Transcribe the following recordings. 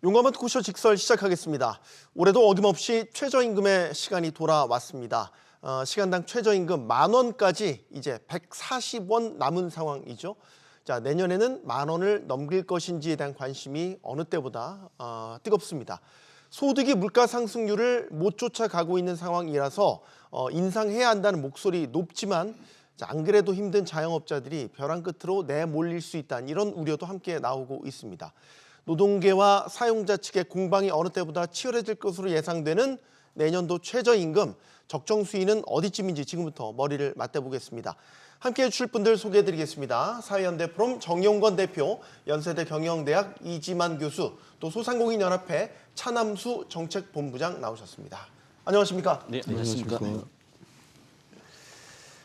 용감한 토크쇼 직설 시작하겠습니다. 올해도 어김없이 최저임금의 시간이 돌아왔습니다. 시간당 최저임금 10,000원까지 이제 140원 남은 상황이죠. 자, 내년에는 10,000원을 넘길 것인지에 대한 관심이 어느 때보다 뜨겁습니다. 소득이 물가 상승률을 못 쫓아가고 있는 상황이라서 인상해야 한다는 목소리 높지만 안 그래도 힘든 자영업자들이 벼랑 끝으로 내몰릴 수 있다는 이런 우려도 함께 나오고 있습니다. 노동계와 사용자 측의 공방이 어느 때보다 치열해질 것으로 예상되는 내년도 최저임금 적정 수위는 어디쯤인지 지금부터 머리를 맞대보겠습니다. 함께해 주실 분들 소개해드리겠습니다. 사회연대 프롬 정용건 대표, 연세대 경영대학 이지만 교수, 또 소상공인연합회 차남수 정책본부장 나오셨습니다. 안녕하십니까? 네, 안녕하십니까?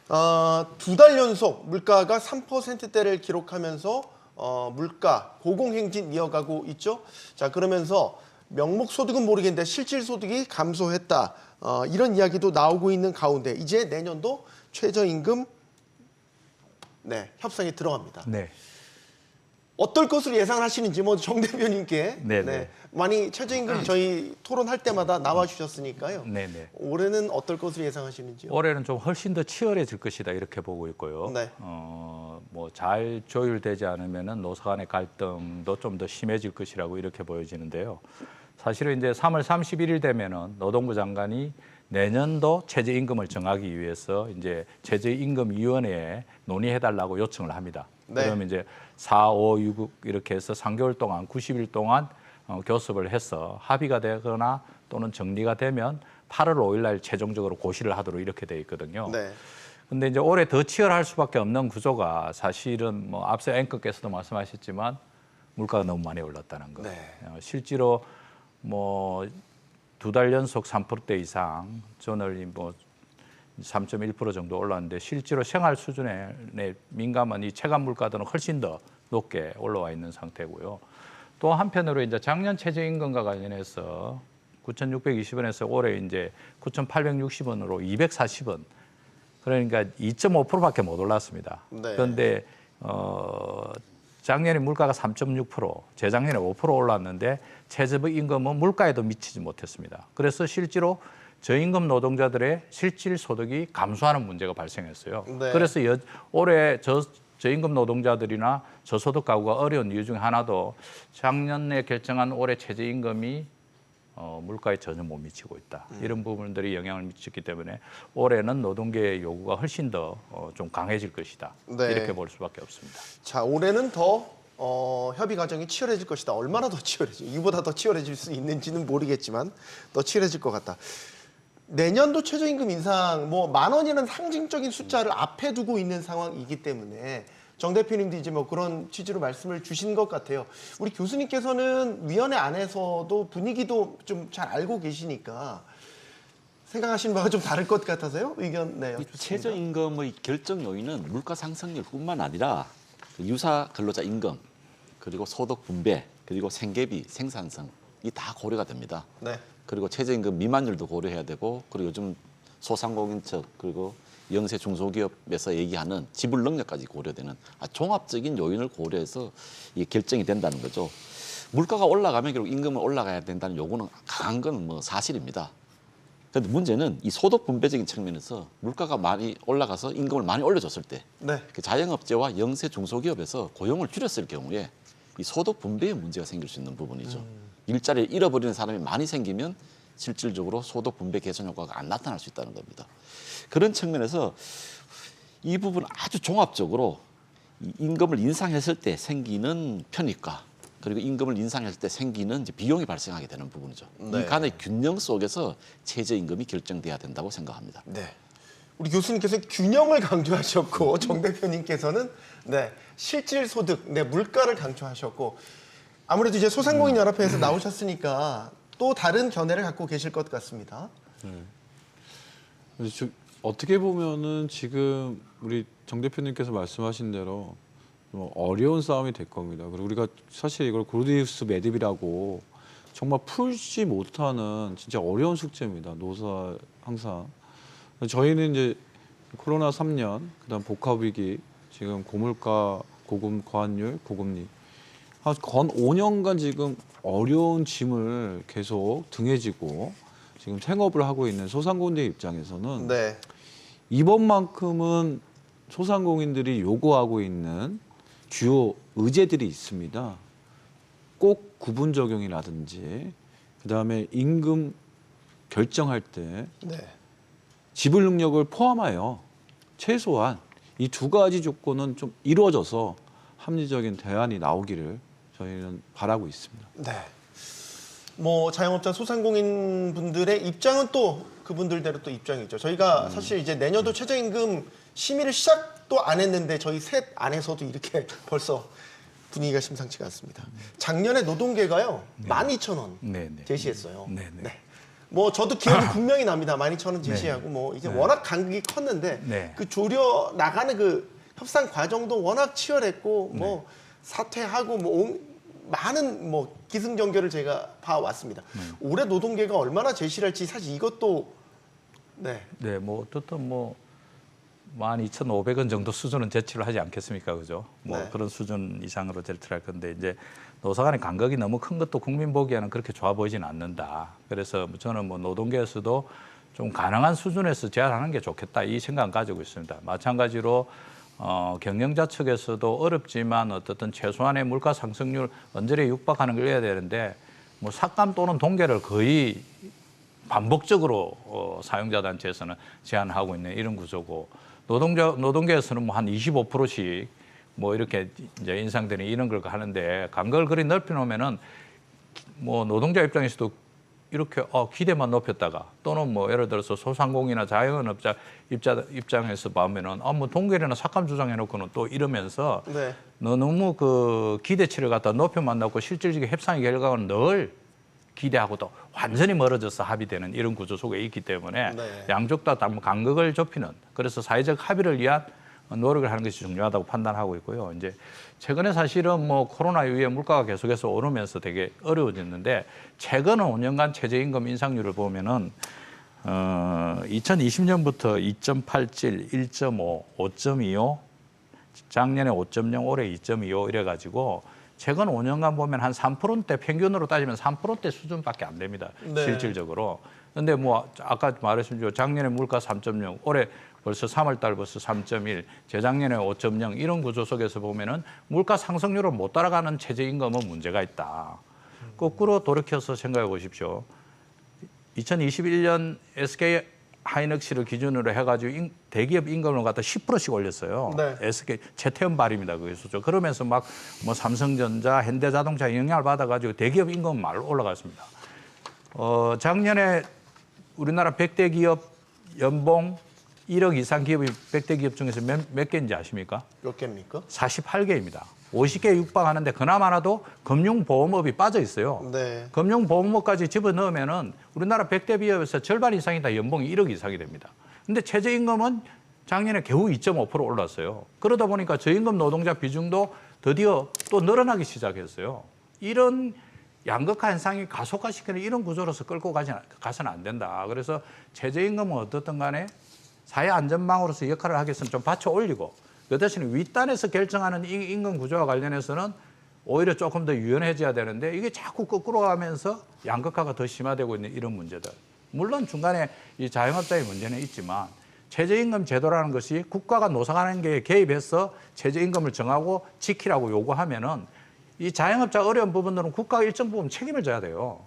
2달 연속 물가가 3%대를 기록하면서 물가 고공행진 이어가고 있죠. 자, 그러면서 명목 소득은 모르겠는데 실질 소득이 감소했다. 이런 이야기도 나오고 있는 가운데 이제 내년도 최저임금 협상이 들어갑니다. 네. 어떨 것으로 예상하시는지 정 대표님께 많이 최저임금 저희 토론할 때마다 나와 주셨으니까요. 올해는 어떨 것으로 예상하시는지요? 올해는 좀 훨씬 더 치열해질 것이다 이렇게 보고 있고요. 뭐 잘 조율되지 않으면은 노사 간의 갈등도 좀 더 심해질 것이라고 이렇게 보여지는데요. 사실은 이제 3월 31일 되면은 노동부 장관이 내년도 최저임금을 정하기 위해서 이제 최저임금위원회에 논의해달라고 요청을 합니다. 그러면 이제 4, 5, 6 이렇게 해서 3개월 동안 90일 동안 교섭을 해서 합의가 되거나 또는 정리가 되면 8월 5일 날 최종적으로 고시를 하도록 이렇게 돼 있거든요. 근데 이제 올해 더 치열할 수밖에 없는 구조가 사실은 뭐 앞서 앵커께서도 말씀하셨지만 물가가 너무 많이 올랐다는 거. 실제로 뭐 2달 연속 3%대 이상, 전월 뭐 3.1% 정도 올랐는데 실제로 생활 수준에 민감한 이 체감 물가들은 훨씬 더 높게 올라와 있는 상태고요. 또 한편으로 이제 작년 최저임금과 관련해서 9,620원에서 올해 이제 9,860원으로 240원. 그러니까 2.5%밖에 못 올랐습니다. 그런데 작년에 물가가 3.6%, 재작년에 5% 올랐는데 최저임금은 물가에도 미치지 못했습니다. 그래서 실제로 저임금 노동자들의 실질 소득이 감소하는 문제가 발생했어요. 그래서 올해 저임금 노동자들이나 저소득 가구가 어려운 이유 중에 하나도 작년에 결정한 올해 최저임금이 물가에 전혀 못 미치고 있다. 이런 부분들이 영향을 미쳤기 때문에 올해는 노동계의 요구가 훨씬 더 좀 강해질 것이다. 이렇게 볼 수밖에 없습니다. 자, 올해는 더 협의 과정이 치열해질 것이다. 얼마나 더 치열해질, 이보다 더 치열해질 수 있는지는 모르겠지만 더 치열해질 것 같다. 내년도 최저임금 인상 뭐 10,000원이라는 상징적인 숫자를 앞에 두고 있는 상황이기 때문에 정 대표님도 이제 뭐 그런 취지로 말씀을 주신 것 같아요. 우리 교수님께서는 위원회 안에서도 분위기도 좀 잘 알고 계시니까 생각하시는 바가 좀 다를 것 같아서요. 의견 여쭙습니다. 최저임금의 결정 요인은 물가 상승률뿐만 아니라 유사 근로자 임금, 그리고 소득 분배, 그리고 생계비, 생산성 이 다 고려가 됩니다. 그리고 최저임금 미만율도 고려해야 되고, 그리고 요즘 소상공인측 그리고 영세 중소기업에서 얘기하는 지불 능력까지 고려되는 종합적인 요인을 고려해서 이게 결정이 된다는 거죠. 물가가 올라가면 결국 임금은 올라가야 된다는 요구는 강한 건 뭐 사실입니다. 그런데 문제는 이 소득 분배적인 측면에서 물가가 많이 올라가서 임금을 많이 올려줬을 때 자영업체와 영세 중소기업에서 고용을 줄였을 경우에 이 소득 분배에 문제가 생길 수 있는 부분이죠. 일자리를 잃어버리는 사람이 많이 생기면 실질적으로 소득 분배 개선 효과가 안 나타날 수 있다는 겁니다. 그런 측면에서 이 부분 아주 종합적으로 임금을 인상했을 때 생기는 편익과 그리고 임금을 인상했을 때 생기는 이제 비용이 발생하게 되는 부분이죠. 이 간의 균형 속에서 최저임금이 결정돼야 된다고 생각합니다. 우리 교수님께서 균형을 강조하셨고 정 대표님께서는 실질 소득, 물가를 강조하셨고 아무래도 이제 소상공인 연합회에서 나오셨으니까 또 다른 견해를 갖고 계실 것 같습니다. 어떻게 보면은 지금 우리 정 대표님께서 말씀하신 대로 좀 어려운 싸움이 될 겁니다. 그리고 우리가 사실 이걸 고르디우스 매듭이라고 정말 풀지 못하는 진짜 어려운 숙제입니다. 노사 항상. 저희는 이제 코로나 3년, 그다음 복합 위기, 지금 고물가, 고금 과환율, 고금리 건 5년간 지금 어려운 짐을 계속 등에 지고 지금 생업을 하고 있는 소상공인들 입장에서는 네. 이번만큼은 소상공인들이 요구하고 있는 주요 의제들이 있습니다. 꼭 구분 적용이라든지 그다음에 임금 결정할 때 네. 지불 능력을 포함하여 최소한 이 두 가지 조건은 좀 이루어져서 합리적인 대안이 나오기를 저희는 바라고 있습니다. 네. 뭐 자영업자 소상공인 분들의 입장은 또 그분들대로 또 입장이죠. 저희가 사실 이제 내년도 최저임금 심의를 시작도 안 했는데 저희 셋 안에서도 이렇게 벌써 분위기가 심상치가 않습니다. 작년에 노동계가요 12,000원 네, 네. 제시했어요. 네, 네. 네. 뭐 저도 기억이 분명히 납니다. 12,000원 제시하고 뭐 이게 네. 워낙 간극이 컸는데 네. 그 조려 나가는 그 협상 과정도 워낙 치열했고 뭐 사퇴하고 뭐 많은 뭐 기승전결을 제가 봐왔습니다. 올해 노동계가 얼마나 제시를 할지 사실 이것도 네. 네, 뭐 어떻든 뭐 12,500원 정도 수준은 제치를 하지 않겠습니까, 그죠? 뭐 네. 그런 수준 이상으로 제출을 할 건데 이제 노사 간의 간극이 너무 큰 것도 국민 보기에는 그렇게 좋아 보이진 않는다. 그래서 저는 뭐 노동계에서도 좀 가능한 수준에서 제한하는 게 좋겠다 이 생각을 가지고 있습니다. 마찬가지로 경영자 측에서도 어렵지만 어떻든 최소한의 물가 상승률 언저리에 육박하는 걸 해야 되는데 뭐 삭감 또는 동계를 거의 반복적으로 사용자 단체에서는 제한하고 있는 이런 구조고 노동계에서는 뭐 한 25%씩 뭐 이렇게 이제 인상되는 이런 걸 하는데 간격을 그리 넓혀 놓으면은 뭐 노동자 입장에서도 이렇게 기대만 높였다가 또는 뭐 예를 들어서 소상공인이나 자영업자 입장에서 보면은 뭐 동결이나 삭감 주장해놓고는 또 이러면서 네. 너무 그 기대치를 갖다 높여만 놓고 실질적인 협상의 결과는 늘 기대하고도 완전히 멀어져서 합의되는 이런 구조 속에 있기 때문에 네. 양쪽 다 간격을 좁히는 그래서 사회적 합의를 위한 노력을 하는 것이 중요하다고 판단하고 있고요. 이제 최근에 사실은 뭐 코로나 이후에 물가가 계속해서 오르면서 되게 어려워졌는데 최근 5년간 최저임금 인상률을 보면은 2020년부터 2.87, 1.5, 5.25, 작년에 5.0, 올해 2.25 이래가지고 최근 5년간 보면 한 3%대 평균으로 따지면 3%대 수준밖에 안 됩니다. 네. 실질적으로. 근데 뭐 아까 말했습니다. 작년에 물가 3.0, 올해 벌써 3월 달 벌써 3.1, 재작년에 5.0 이런 구조 속에서 보면은 물가 상승률을 못 따라가는 최저임금은 문제가 있다. 거꾸로 돌이켜서 생각해 보십시오. 2021년 SK 하이닉스를 기준으로 해가지고 대기업 임금을 갖다 10%씩 올렸어요. 네. SK 최태원 발입니다. 그래서 그러면서 막 뭐 삼성전자, 현대자동차 영향을 받아가지고 대기업 임금은 말로 올라갔습니다. 작년에 우리나라 100대 기업 연봉 1억 이상 기업이 100대 기업 중에서 몇 개인지 아십니까? 몇 개입니까? 48개입니다. 50개 육박하는데 그나마라도 금융보험업이 빠져 있어요. 네. 금융보험업까지 집어넣으면은 우리나라 100대 기업에서 절반 이상이 다 연봉이 1억 이상이 됩니다. 근데 최저임금은 작년에 겨우 2.5% 올랐어요. 그러다 보니까 저임금 노동자 비중도 드디어 또 늘어나기 시작했어요. 이런 양극화 현상이 가속화시키는 이런 구조로서 끌고 가서는 안 된다. 그래서 최저임금은 어떻든 간에 사회 안전망으로서 역할을 하기 위해서는 좀 받쳐 올리고 그 대신에 윗단에서 결정하는 임금 구조와 관련해서는 오히려 조금 더 유연해져야 되는데 이게 자꾸 거꾸로 가면서 양극화가 더 심화되고 있는 이런 문제들. 물론 중간에 이 자영업자의 문제는 있지만 최저임금 제도라는 것이 국가가 노사관계에 개입해서 최저임금을 정하고 지키라고 요구하면은 이 자영업자 어려운 부분들은 국가가 일정 부분 책임을 져야 돼요.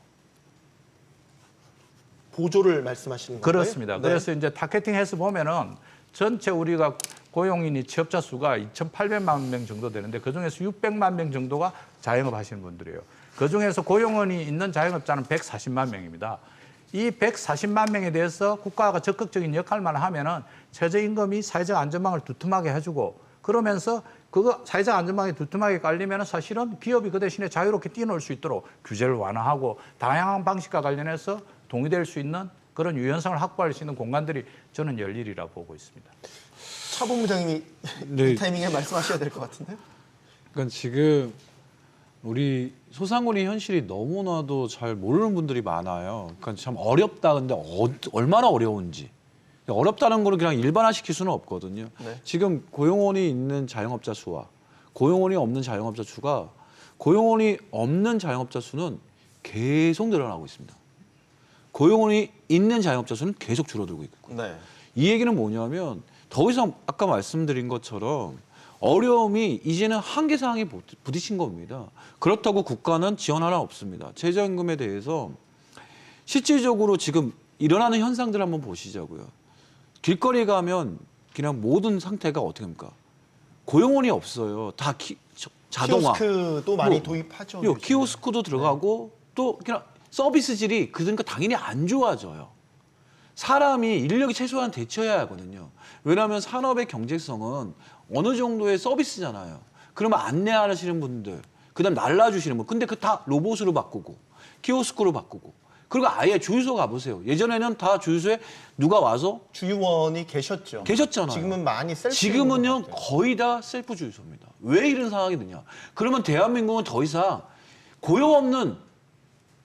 보조를 말씀하시는 건가요? 그렇습니다. 네. 그래서 이제 타겟팅해서 보면은 전체 우리가 고용인이 취업자 수가 2,800만 명 정도 되는데 그중에서 600만 명 정도가 자영업 하시는 분들이에요. 그중에서 고용원이 있는 자영업자는 140만 명입니다. 이 140만 명에 대해서 국가가 적극적인 역할만 하면은 최저임금이 사회적 안전망을 두툼하게 해주고 그러면서 그거 사회적 안전망이 두툼하게 깔리면은 사실은 기업이 그 대신에 자유롭게 뛰어놀 수 있도록 규제를 완화하고 다양한 방식과 관련해서 동의될 수 있는 그런 유연성을 확보할 수 있는 공간들이 저는 열리리라 보고 있습니다. 차 본부장님이 네. 이 타이밍에 말씀하셔야 될 것 같은데요. 그러니까 지금 우리 소상공인 현실이 너무나도 잘 모르는 분들이 많아요. 그러니까 참 어렵다. 근데 얼마나 어려운지. 어렵다는 거는 그냥 일반화시킬 수는 없거든요. 네. 지금 고용원이 있는 자영업자 수와 고용원이 없는 자영업자 수가 고용원이 없는 자영업자 수는 계속 늘어나고 있습니다. 고용원이 있는 자영업자 수는 계속 줄어들고 있고. 네. 이 얘기는 뭐냐면 더 이상 아까 말씀드린 것처럼 어려움이 이제는 한계 사항에 부딪힌 겁니다. 그렇다고 국가는 지원 하나 없습니다. 최저임금에 대해서 실질적으로 지금 일어나는 현상들 한번 보시자고요. 길거리 가면 그냥 모든 상태가 어떻게 합니까? 고용원이 없어요. 다 자동화. 키오스크도 많이 뭐, 도입하죠. 키오스크도 들어가고 또 그냥 서비스질이 그러니까 당연히 안 좋아져요. 사람이 인력이 최소한 대처해야 하거든요. 왜냐하면 산업의 경제성은 어느 정도의 서비스잖아요. 그러면 안내하시는 분들, 그다음 날라주시는 분, 근데 그 다 로봇으로 바꾸고 키오스크로 바꾸고 그리고 아예 주유소 가보세요. 예전에는 다 주유소에 누가 와서 주유원이 계셨죠. 계셨잖아요. 지금은 많이 셀프. 지금은요 거의 다 셀프 주유소입니다. 왜 이런 상황이 되냐? 그러면 대한민국은 더 이상 고용 없는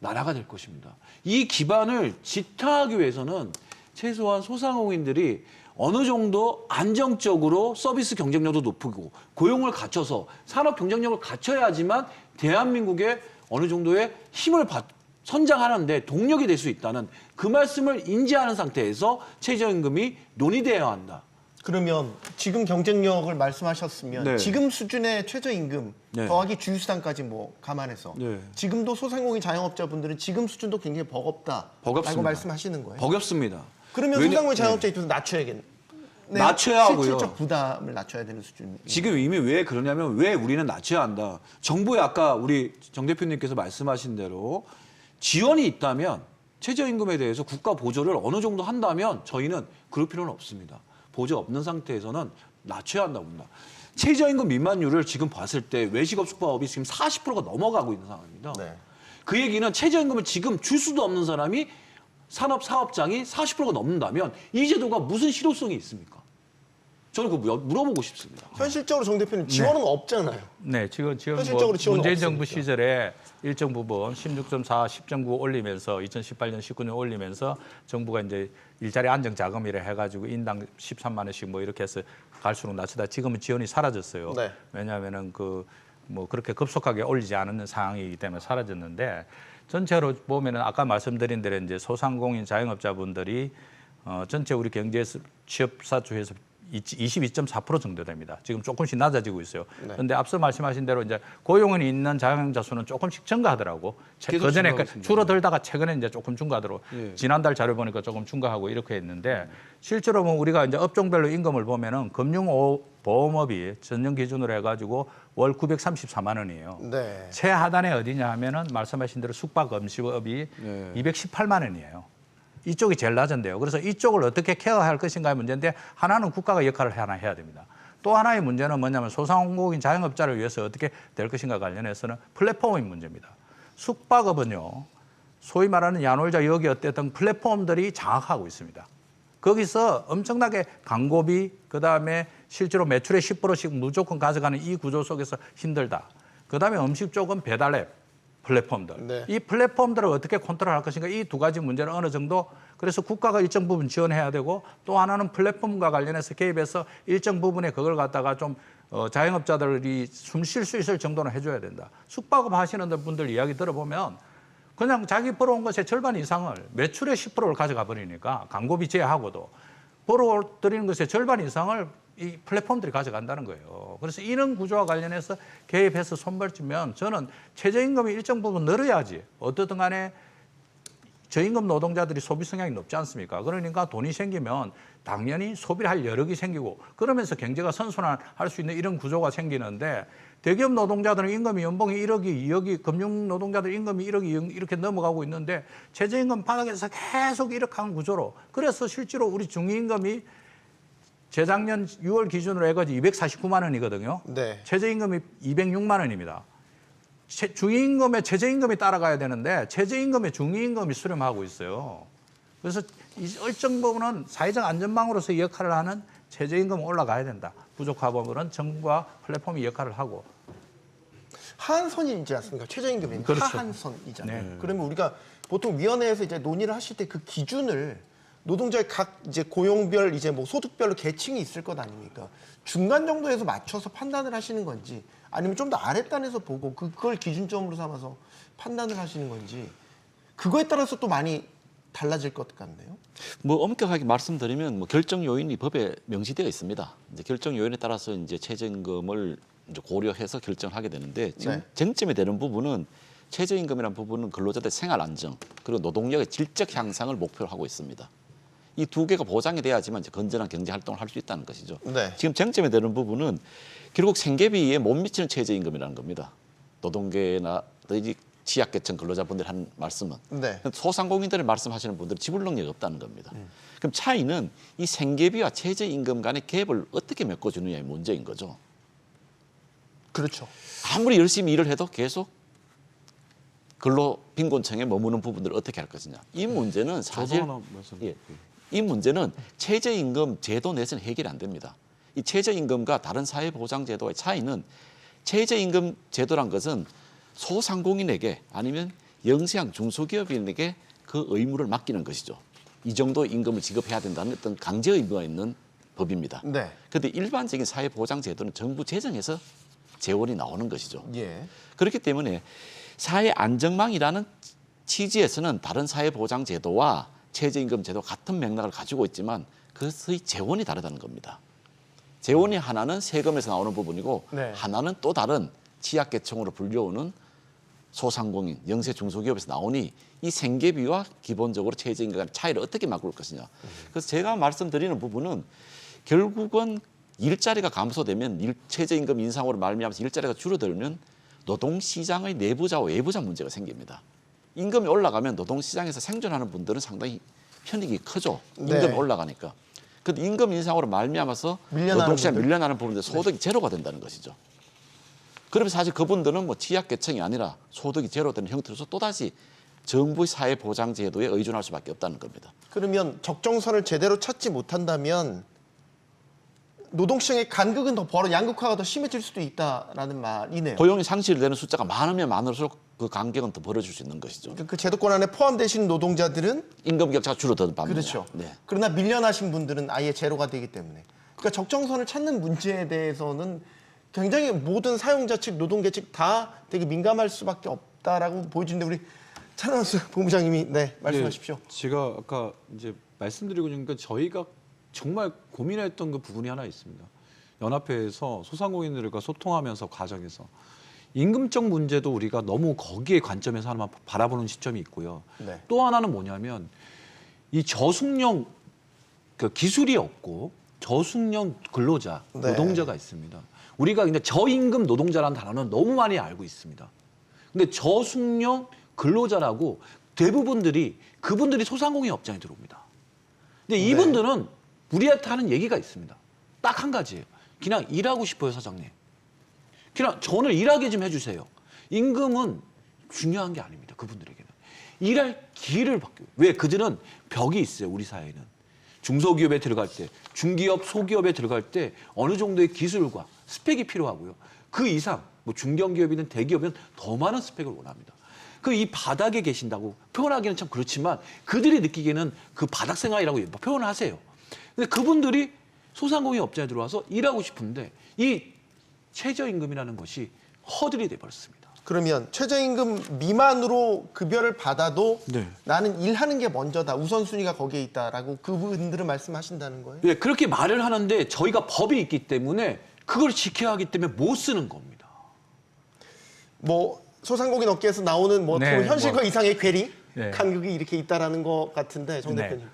나라가 될 것입니다. 이 기반을 지탱하기 위해서는 최소한 소상공인들이 어느 정도 안정적으로 서비스 경쟁력도 높이고 고용을 갖춰서 산업 경쟁력을 갖춰야지만 대한민국의 어느 정도의 힘을 선장하는데 동력이 될 수 있다는 그 말씀을 인지하는 상태에서 최저임금이 논의되어야 한다. 그러면 지금 경쟁력을 말씀하셨으면 네. 지금 수준의 최저임금 네. 더하기 주휴수당까지 뭐 감안해서 네. 지금도 소상공인 자영업자분들은 지금 수준도 굉장히 버겁다라고 버겁습니다. 말씀하시는 거예요. 버겁습니다. 그러면 소상공인 자영업자 입장에서 낮춰야겠네. 낮춰야 하고요. 실질적 부담을 낮춰야 되는 수준. 지금 이미 왜 그러냐면 왜 우리는 낮춰야 한다. 정부에 아까 우리 정 대표님께서 말씀하신 대로 지원이 있다면 최저임금에 대해서 국가 보조를 어느 정도 한다면 저희는 그럴 필요는 없습니다. 보조 없는 상태에서는 낮춰야 한다고 봅니다. 최저임금 미만율을 지금 봤을 때 외식업 숙박업이 지금 40%가 넘어가고 있는 상황입니다. 네. 그 얘기는 최저임금을 지금 줄 수도 없는 사람이 산업 사업장이 40%가 넘는다면 이 제도가 무슨 실효성이 있습니까? 저는 그거 물어보고 싶습니다. 현실적으로 정 대표님 지원은 없잖아요. 네, 지금 현실적으로 뭐 지원은 문재인 정부 없으니까. 시절에 일정 부분 16.4, 10.9 올리면서 2018년, 19년 올리면서 정부가 이제 일자리 안정 자금이라 해가지고 인당 13만 원씩 뭐 이렇게 해서 갈수록 낮추다 지금은 지원이 사라졌어요. 네. 왜냐하면은 뭐 그렇게 급속하게 올리지 않는 상황이기 때문에 사라졌는데 전체로 보면은 아까 말씀드린 대로 이제 소상공인 자영업자분들이 전체 우리 경제 취업사 중에서 22.4% 정도 됩니다. 지금 조금씩 낮아지고 있어요. 그런데 앞서 말씀하신 대로 이제 고용이 있는 자영업자 수는 조금씩 증가하더라고. 계속 그전에 증가하고 있습니다. 줄어들다가 최근에 이제 조금 증가하더라고. 예. 지난달 자료 보니까 조금 증가하고 이렇게 했는데 실제로 뭐 우리가 이제 업종별로 임금을 보면은 금융보험업이 전년 기준으로 해가지고 월 934만 원이에요. 네. 최하단에 어디냐 하면은 말씀하신 대로 숙박음식업이 218만 원이에요. 이쪽이 제일 낮은데요. 그래서 이쪽을 어떻게 케어할 것인가의 문제인데 하나는 국가가 역할을 하나 해야 됩니다. 또 하나의 문제는 뭐냐면 소상공인 자영업자를 위해서 어떻게 될 것인가 관련해서는 플랫폼의 문제입니다. 숙박업은요. 소위 말하는 야놀자 여기 어땠던 플랫폼들이 장악하고 있습니다. 거기서 엄청나게 광고비 그다음에 실제로 매출의 10%씩 무조건 가져가는 이 구조 속에서 힘들다. 그다음에 음식 쪽은 배달앱 플랫폼들. 네. 이 플랫폼들을 어떻게 컨트롤할 것인가 이 두 가지 문제는 어느 정도 그래서 국가가 일정 부분 지원해야 되고 또 하나는 플랫폼과 관련해서 개입해서 일정 부분에 그걸 갖다가 좀 자영업자들이 숨 쉴 수 있을 정도는 해줘야 된다. 숙박업 하시는 분들 이야기 들어보면 그냥 자기 벌어온 것의 절반 이상을 매출의 10%를 가져가 버리니까 광고비 제외하고도 벌어들이는 것의 절반 이상을 이 플랫폼들이 가져간다는 거예요. 그래서 이런 구조와 관련해서 개입해서 손벌치면 저는 최저임금이 일정 부분 늘어야지 어떻든 간에 저임금 노동자들이 소비 성향이 높지 않습니까? 그러니까 돈이 생기면 당연히 소비를 할 여력이 생기고 그러면서 경제가 선순환할 수 있는 이런 구조가 생기는데 대기업 노동자들은 임금이 연봉이 1억이 2억이 금융 노동자들 임금이 1억이 이렇게 넘어가고 있는데 최저임금 바닥에서 계속 이렇게 한 구조로 그래서 실제로 우리 중위임금이 재작년 6월 기준으로 해가지고 249만 원이거든요. 네. 최저임금이 206만 원입니다. 중위임금에 최저임금이 따라가야 되는데 최저임금에 중위임금이 수렴하고 있어요. 그래서 일정 부분은 사회적 안전망으로서 역할을 하는 최저임금 올라가야 된다. 부족한 부분은 정부와 플랫폼이 역할을 하고. 하한선이지 않습니까? 최저임금이 그렇죠. 하한선이잖아요. 네. 그러면 우리가 보통 위원회에서 이제 논의를 하실 때 그 기준을 노동자의 각 이제 고용별 이제 뭐 소득별로 계층이 있을 것 아닙니까? 중간 정도에서 맞춰서 판단을 하시는 건지 아니면 좀 더 아랫단에서 보고 그걸 기준점으로 삼아서 판단을 하시는 건지 그거에 따라서 또 많이 달라질 것 같네요. 뭐 엄격하게 말씀드리면 뭐 결정 요인이 법에 명시되어 있습니다. 이제 결정 요인에 따라서 이제 최저임금을 이제 고려해서 결정하게 되는데 지금 네. 쟁점이 되는 부분은 최저임금이라는 부분은 근로자들의 생활 안정 그리고 노동력의 질적 향상을 목표로 하고 있습니다. 이 두 개가 보장이 돼야지만 이제 건전한 경제 활동을 할 수 있다는 것이죠. 네. 지금 쟁점이 되는 부분은 결국 생계비에 못 미치는 최저임금이라는 겁니다. 노동계나 취약계층 근로자분들이 한 말씀은 네. 소상공인들을 말씀하시는 분들은 지불 능력이 없다는 겁니다. 그럼 차이는 이 생계비와 최저임금 간의 갭을 어떻게 메꿔주느냐의 문제인 거죠. 그렇죠. 아무리 열심히 일을 해도 계속 근로 빈곤층에 머무는 부분들을 어떻게 할 것이냐. 이 문제는 사실 이 문제는 최저임금 제도 내에서는 해결이 안 됩니다. 이 최저임금과 다른 사회보장제도의 차이는 최저임금 제도란 것은 소상공인에게 아니면 영세한 중소기업인에게 그 의무를 맡기는 것이죠. 이 정도 임금을 지급해야 된다는 어떤 강제 의무가 있는 법입니다. 네. 그런데 일반적인 사회보장제도는 정부 재정에서 재원이 나오는 것이죠. 예. 그렇기 때문에 사회 안정망이라는 취지에서는 다른 사회보장제도와 최저임금제도 같은 맥락을 가지고 있지만 그것의 재원이 다르다는 겁니다. 재원이 하나는 세금에서 나오는 부분이고 네. 하나는 또 다른 취약계층으로 불려오는 소상공인, 영세 중소기업에서 나오니 이 생계비와 기본적으로 최저임금 간의 차이를 어떻게 바꿀 것이냐. 그래서 제가 말씀드리는 부분은 결국은 일자리가 감소되면 최저임금 인상으로 말미암아서 일자리가 줄어들면 노동시장의 내부자와 외부자 문제가 생깁니다. 임금이 올라가면 노동시장에서 생존하는 분들은 상당히 편익이 크죠. 임금이 네. 올라가니까. 근데 임금 인상으로 말미암아서 밀려나는 노동시장에 분들. 밀려나는 부분들 소득이 제로가 된다는 것이죠. 그러면 사실 그분들은 뭐 취약계층이 아니라 소득이 제로되는 형태로서 또다시 정부의 사회보장제도에 의존할 수밖에 없다는 겁니다. 그러면 적정선을 제대로 찾지 못한다면 노동시장의 간극은 더 양극화가 더 심해질 수도 있다라는 말이네요. 고용이 상실되는 숫자가 많으면 많을수록 그 간격은 더 벌어질 수 있는 것이죠. 그 제도권 안에 포함되신 노동자들은 임금 격차가 줄어드는 반면에. 그렇죠. 네. 그러나 밀려나신 분들은 아예 제로가 되기 때문에. 그러니까 적정선을 찾는 문제에 대해서는 굉장히 모든 사용자 측, 노동계 측 다 되게 민감할 수밖에 없다라고 보여지는데 우리 차남수 본부장님이 네 말씀하십시오. 제가 아까 이제 말씀드리고 있는 건 저희가 정말 고민했던 그 부분이 하나 있습니다. 연합회에서 소상공인들과 소통하면서 과정에서 임금적 문제도 우리가 너무 거기에 관점에서 하나만 바라보는 시점이 있고요. 네. 또 하나는 뭐냐면 이 저숙련 그 기술이 없고 저숙련 근로자 네. 노동자가 있습니다. 우리가 그냥 저임금 노동자라는 단어는 너무 많이 알고 있습니다. 근데 저숙련 근로자라고 대부분들이 그분들이 소상공인 업장에 들어옵니다. 근데 네. 이분들은 우리한테 하는 얘기가 있습니다. 딱 한 가지예요. 그냥 일하고 싶어요, 사장님. 그냥 저는 일하게 좀 해주세요. 임금은 중요한 게 아닙니다. 그분들에게는. 일할 기회를 받고. 왜? 그들은 벽이 있어요. 우리 사회는. 중소기업에 들어갈 때, 중기업, 소기업에 들어갈 때 어느 정도의 기술과 스펙이 필요하고요. 그 이상 뭐 중견기업이든 대기업이든 더 많은 스펙을 원합니다. 그 이 바닥에 계신다고 표현하기는 참 그렇지만 그들이 느끼기에는 그 바닥 생활이라고 표현을 하세요. 근데 그분들이 소상공인 업자에 들어와서 일하고 싶은데 이 최저임금이라는 것이 허들이 돼버렸습니다. 그러면 최저임금 미만으로 급여를 받아도 네. 나는 일하는 게 먼저다. 우선순위가 거기에 있다라고 그분들은 말씀하신다는 거예요? 네, 그렇게 말을 하는데 저희가 법이 있기 때문에 그걸 지켜야 하기 때문에 못 쓰는 겁니다. 뭐 소상공인 업계에서 나오는 뭐 네, 어떻게 보면 현실과 이상의 괴리, 네. 간격이 이렇게 있다라는 것 같은데 정 네. 대표님.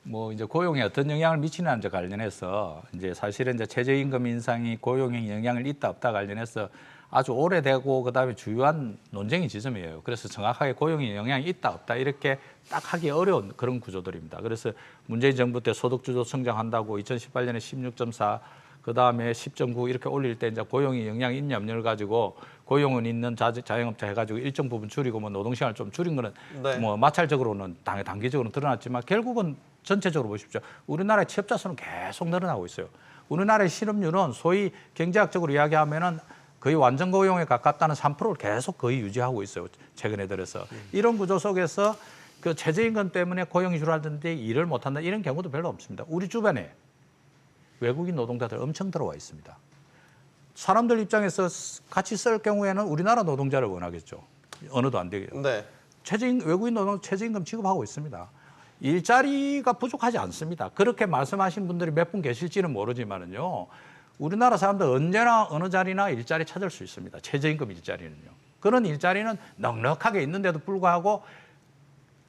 뭐 이제 고용에 어떤 영향을 미치는지 관련해서 이제 사실은 이제 최저임금 인상이 고용에 영향을 있다 없다 관련해서 아주 오래되고 그다음에 주요한 논쟁의 지점이에요. 그래서 정확하게 고용에 영향이 있다 없다 이렇게 딱 하기 어려운 그런 구조들입니다. 그래서 문재인 정부 때 소득주도 성장한다고 2018년에 16.4 그다음에 10.9 이렇게 올릴 때 이제 고용에 영향이 있냐 없냐를 가지고 고용은 있는 자영업자 해가지고 일정 부분 줄이고 뭐 노동시간을 좀 줄인 거는 네. 뭐 마찰적으로는 단기적으로는 드러났지만 결국은 전체적으로 보십시오. 우리나라의 취업자 수는 계속 늘어나고 있어요. 우리나라의 실업률은 소위 경제학적으로 이야기하면은 거의 완전 고용에 가깝다는 3%를 계속 거의 유지하고 있어요. 최근에 들어서. 이런 구조 속에서 그 최저임금 때문에 고용이 줄어드는데 일을 못한다 이런 경우도 별로 없습니다. 우리 주변에 외국인 노동자들 엄청 들어와 있습니다. 사람들 입장에서 같이 쓸 경우에는 우리나라 노동자를 원하겠죠. 언어도 안 되게. 네. 외국인 노동 최저임금 지급하고 있습니다. 일자리가 부족하지 않습니다. 그렇게 말씀하신 분들이 몇 분 계실지는 모르지만은요. 우리나라 사람들 언제나 어느 자리나 일자리 찾을 수 있습니다. 최저임금 일자리는요. 그런 일자리는 넉넉하게 있는데도 불구하고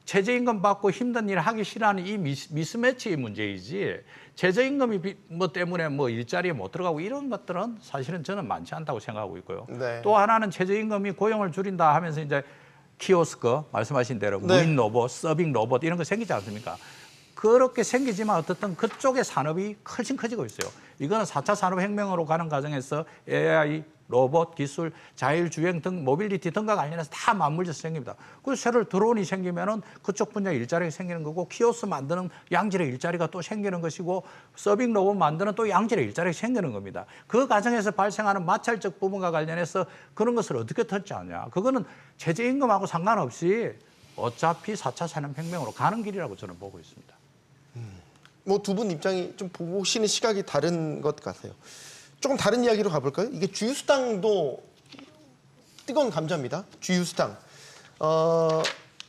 최저임금 받고 힘든 일 하기 싫어하는 이 미스매치의 문제이지 최저임금이 때문에 일자리에 못 들어가고 이런 것들은 사실은 저는 많지 않다고 생각하고 있고요. 네. 또 하나는 최저임금이 고용을 줄인다 하면서 이제 키오스크 말씀하신 대로 네. 무인 로봇, 서빙 로봇 이런 거 생기지 않습니까? 그렇게 생기지만 어떻든 그쪽의 산업이 훨씬 커지고 있어요. 이거는 4차 산업혁명으로 가는 과정에서 AI, 로봇, 기술, 자율주행 등 모빌리티 등과 관련해서 다 맞물려서 생깁니다. 그래서 새로 드론이 생기면은 그쪽 분야에 일자리가 생기는 거고 키오스 만드는 양질의 일자리가 또 생기는 것이고 서빙 로봇 만드는 또 양질의 일자리가 생기는 겁니다. 그 과정에서 발생하는 마찰적 부분과 관련해서 그런 것을 어떻게 터치하냐. 그거는 최저임금하고 상관없이 어차피 4차 산업혁명으로 가는 길이라고 저는 보고 있습니다. 뭐 두 분 입장이 좀 보시는 시각이 다른 것 같아요. 조금 다른 이야기로 가볼까요? 이게 주휴수당도 뜨거운 감자입니다. 주휴수당.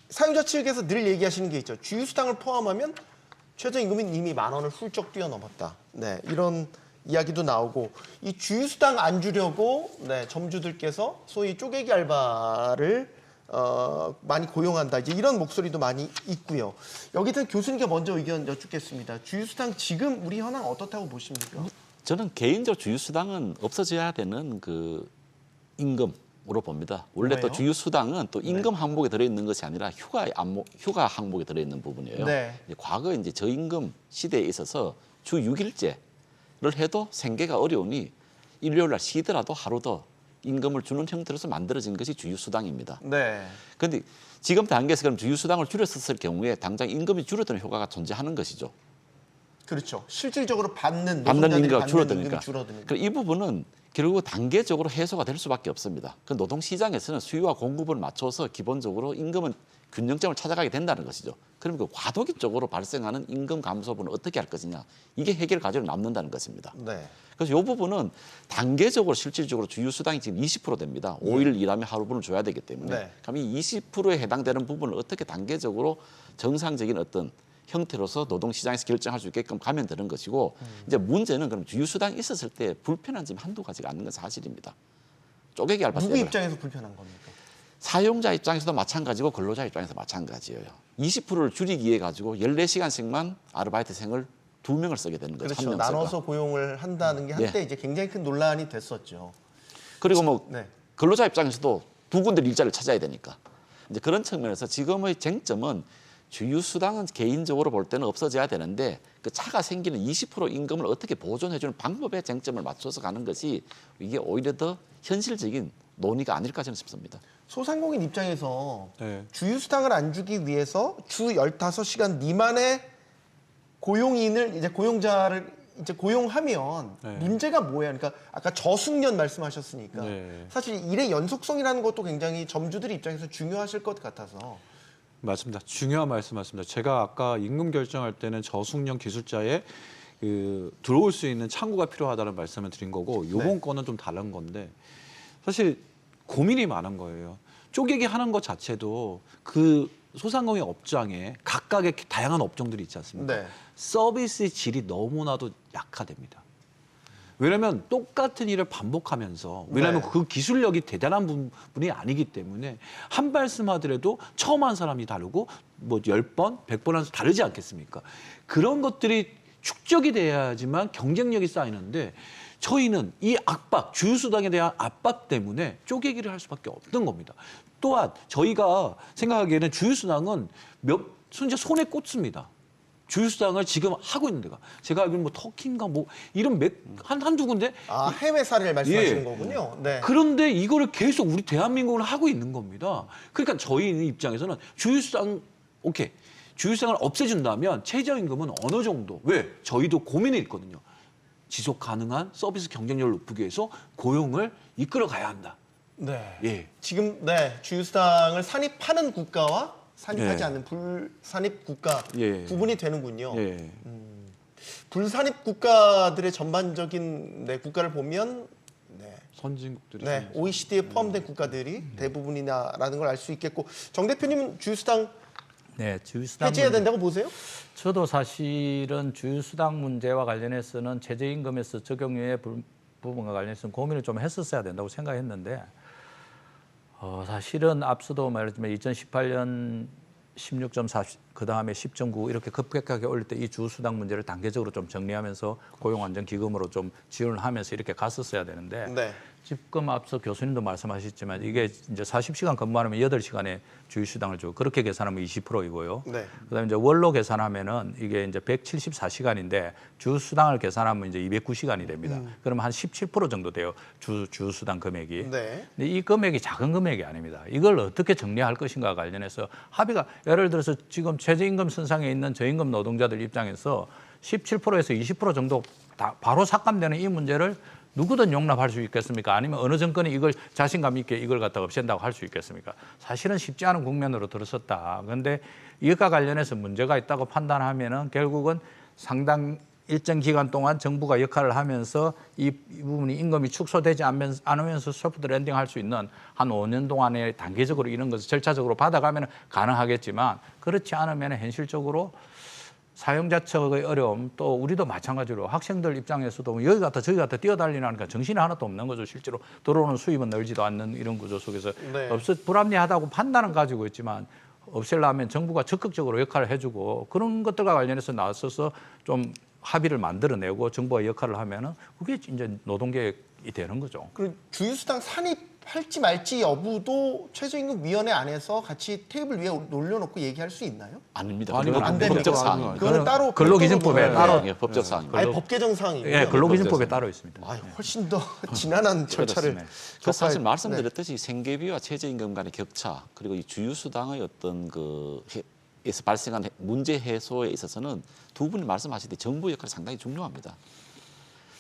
사용자 측에서 늘 얘기하시는 게 있죠. 주휴수당을 포함하면 최저임금은 이미 10,000원을 훌쩍 뛰어넘었다. 네, 이런 이야기도 나오고 이 주휴수당 안 주려고 점주들께서 소위 쪼개기 알바를 많이 고용한다. 이제 이런 목소리도 많이 있고요. 여기서 교수님께 먼저 의견 여쭙겠습니다. 주휴수당 지금 우리 현황 어떻다고 보십니까? 저는 개인적으로 주휴수당은 없어져야 되는 그 임금으로 봅니다. 원래 또 왜요? 주휴수당은 또 임금 항목에 들어있는 것이 아니라 휴가 항목에 들어있는 부분이에요. 네. 과거 이제 저임금 시대에 있어서 주 6일제를 해도 생계가 어려우니 일요일 날 쉬더라도 하루 더 임금을 주는 형태로서 만들어진 것이 주휴수당입니다. 네. 그런데 지금 단계에서 그럼 주휴수당을 줄였었을 경우에 당장 임금이 줄어드는 효과가 존재하는 것이죠. 그렇죠. 실질적으로 받는 임금이 줄어드니까. 임금이 줄어드니까. 그럼 이 부분은 결국 단계적으로 해소가 될 수밖에 없습니다. 그 노동시장에서는 수요와 공급을 맞춰서 기본적으로 임금은 균형점을 찾아가게 된다는 것이죠. 그럼 그 과도기적으로 발생하는 임금 감소분을 어떻게 할 것이냐. 이게 해결 과제로 남는다는 것입니다. 네. 그래서 이 부분은 단계적으로 실질적으로 주휴수당이 지금 20% 됩니다. 5일 일하면 하루분을 줘야 되기 때문에. 네. 그럼 이 20%에 해당되는 부분을 어떻게 단계적으로 정상적인 어떤 형태로서 노동시장에서 결정할 수 있게끔 가면 되는 것이고 이제 문제는 그럼 주휴수당이 있었을 때 불편한 점이 한두 가지가 아닌 건 사실입니다. 쪼개기 알바 누구 때문에. 입장에서 불편한 겁니까? 사용자 입장에서도 마찬가지고 근로자 입장에서 마찬가지예요. 20%를 줄이기 위해 가지고 14시간씩만 아르바이트생을 2명을 쓰게 되는 거죠. 그렇죠. 1명 나눠서 고용을 한다는 게 한때 이제 굉장히 큰 논란이 됐었죠. 그리고 뭐 네. 근로자 입장에서도 두 군데 일자리를 찾아야 되니까. 이제 그런 측면에서 지금의 쟁점은 주휴수당은 개인적으로 볼 때는 없어져야 되는데 그 차가 생기는 20% 임금을 어떻게 보존해주는 방법에 쟁점을 맞춰서 가는 것이 이게 오히려 더 현실적인 논의가 아닐까 저는 싶습니다. 소상공인 입장에서 네. 주휴수당을 안 주기 위해서 주 15시간 미만의 고용인을 이제 고용자를 이제 고용하면 네. 문제가 뭐예요? 그러니까 아까 저숙련 말씀하셨으니까 네. 사실 일의 연속성이라는 것도 굉장히 점주들 입장에서 중요하실 것 같아서 맞습니다. 중요한 말씀하셨습니다. 제가 아까 임금 결정할 때는 저숙련 기술자에 들어올 수 있는 창구가 필요하다는 말씀을 드린 거고 이번 네. 건은 좀 다른 건데 사실 고민이 많은 거예요. 쪼개기 하는 것 자체도 그 소상공인 업장에 각각의 다양한 업종들이 있지 않습니까? 네. 서비스 질이 너무나도 약화됩니다. 왜냐하면 똑같은 일을 반복하면서 왜냐하면 네. 그 기술력이 대단한 분이 아니기 때문에 한 말씀 하더라도 처음 한 사람이 다르고 뭐 10번, 100번 해서 다르지 않겠습니까? 그런 것들이 축적이 돼야지만 경쟁력이 쌓이는데 저희는 이 압박, 주휴수당에 대한 압박 때문에 쪼개기를 할 수밖에 없는 겁니다. 또한 저희가 생각하기에는 주휴수당은 진짜 손에 꽂습니다. 주휴수당을 지금 하고 있는 데가 제가 알기로는 뭐 터키인가 뭐 이런 한두 군데 해외 사례를 말씀하시는 예. 거군요. 네. 그런데 이거를 계속 우리 대한민국은 하고 있는 겁니다. 그러니까 저희 입장에서는 주휴수당 오케이. 주휴수당을 없애준다면 최저임금은 어느 정도 왜? 저희도 고민이 있거든요. 지속 가능한 서비스 경쟁력을 높이기 위해서 고용을 이끌어 가야 한다. 네. 예. 지금 주휴수당을 산입하는 국가와 산입하지 예. 않는 불산입 국가 예. 구분이 되는군요. 예. 불산입 국가들의 전반적인 국가를 보면 선진국들이 네, OECD에 포함된 국가들이 대부분이다라는 걸 알 수 있겠고, 정 대표님은 주유수당 네, 주유수당 해제해야 된다고 보세요? 저도 사실은 주유수당 문제와 관련해서는 최저임금에서 적용유예 부분과 관련해서는 고민을 좀 했었어야 된다고 생각했는데 사실은 앞서도 말했지만 2018년 16.4 그다음에 10.9 이렇게 급격하게 올릴 때 이 주유수당 문제를 단계적으로 좀 정리하면서 고용안정기금으로 좀 지원을 하면서 이렇게 갔었어야 되는데 네. 지금 앞서 교수님도 말씀하셨지만 이게 이제 40시간 근무하면 8시간에 주유수당을 주고 그렇게 계산하면 20%이고요. 네. 그다음에 이제 월로 계산하면은 이게 이제 174시간인데 주유수당을 계산하면 이제 209시간이 됩니다. 그러면 한 17% 정도 돼요. 주유수당 금액이. 네. 근데 이 금액이 작은 금액이 아닙니다. 이걸 어떻게 정리할 것인가 관련해서 합의가 예를 들어서 지금 최저임금 선상에 있는 저임금 노동자들 입장에서 17%에서 20% 정도 다 바로 삭감되는 이 문제를 누구든 용납할 수 있겠습니까? 아니면 어느 정권이 이걸 자신감 있게 이걸 갖다가 없앤다고 할 수 있겠습니까? 사실은 쉽지 않은 국면으로 들어섰다. 그런데 이것과 관련해서 문제가 있다고 판단하면은 결국은 상당 일정 기간 동안 정부가 역할을 하면서 이 부분이 임금이 축소되지 않으면서 소프트 랜딩할 수 있는 한 5년 동안에 단계적으로 이런 것을 절차적으로 받아가면 가능하겠지만 그렇지 않으면 현실적으로 사용자 측의 어려움 또 우리도 마찬가지로 학생들 입장에서도 여기 갔다 저기 갔다 뛰어달리니까 정신이 하나도 없는 거죠. 실제로 들어오는 수입은 늘지도 않는 이런 구조 속에서 네. 불합리하다고 판단은 가지고 있지만 없애려면 정부가 적극적으로 역할을 해주고 그런 것들과 관련해서 나서서 좀 합의를 만들어내고 정부가 역할을 하면은 그게 이제 노동계획이 되는 거죠. 그리고 주유수당 산입할지 말지 여부도 최저임금위원회 안에서 같이 테이블 위에 올려놓고 얘기할 수 있나요? 아닙니다. 아니면 그건 안 됩니다. 법적 사항입니다. 그거는 따로 근로기준법에 별도로 따로 논의해야 예, 법적 사항입니다. 아니 법 개정 사항이고요. 예, 근로기준법에 따로 있습니다. 아, 훨씬 더 지난한 절차를 그렇습니다. 그 사실 네. 말씀드렸듯이 생계비와 최저임금 간의 격차 그리고 이 주유수당의 어떤 에서 발생한 문제 해소에 있어서는 두 분이 말씀하실 때 정부 역할이 상당히 중요합니다.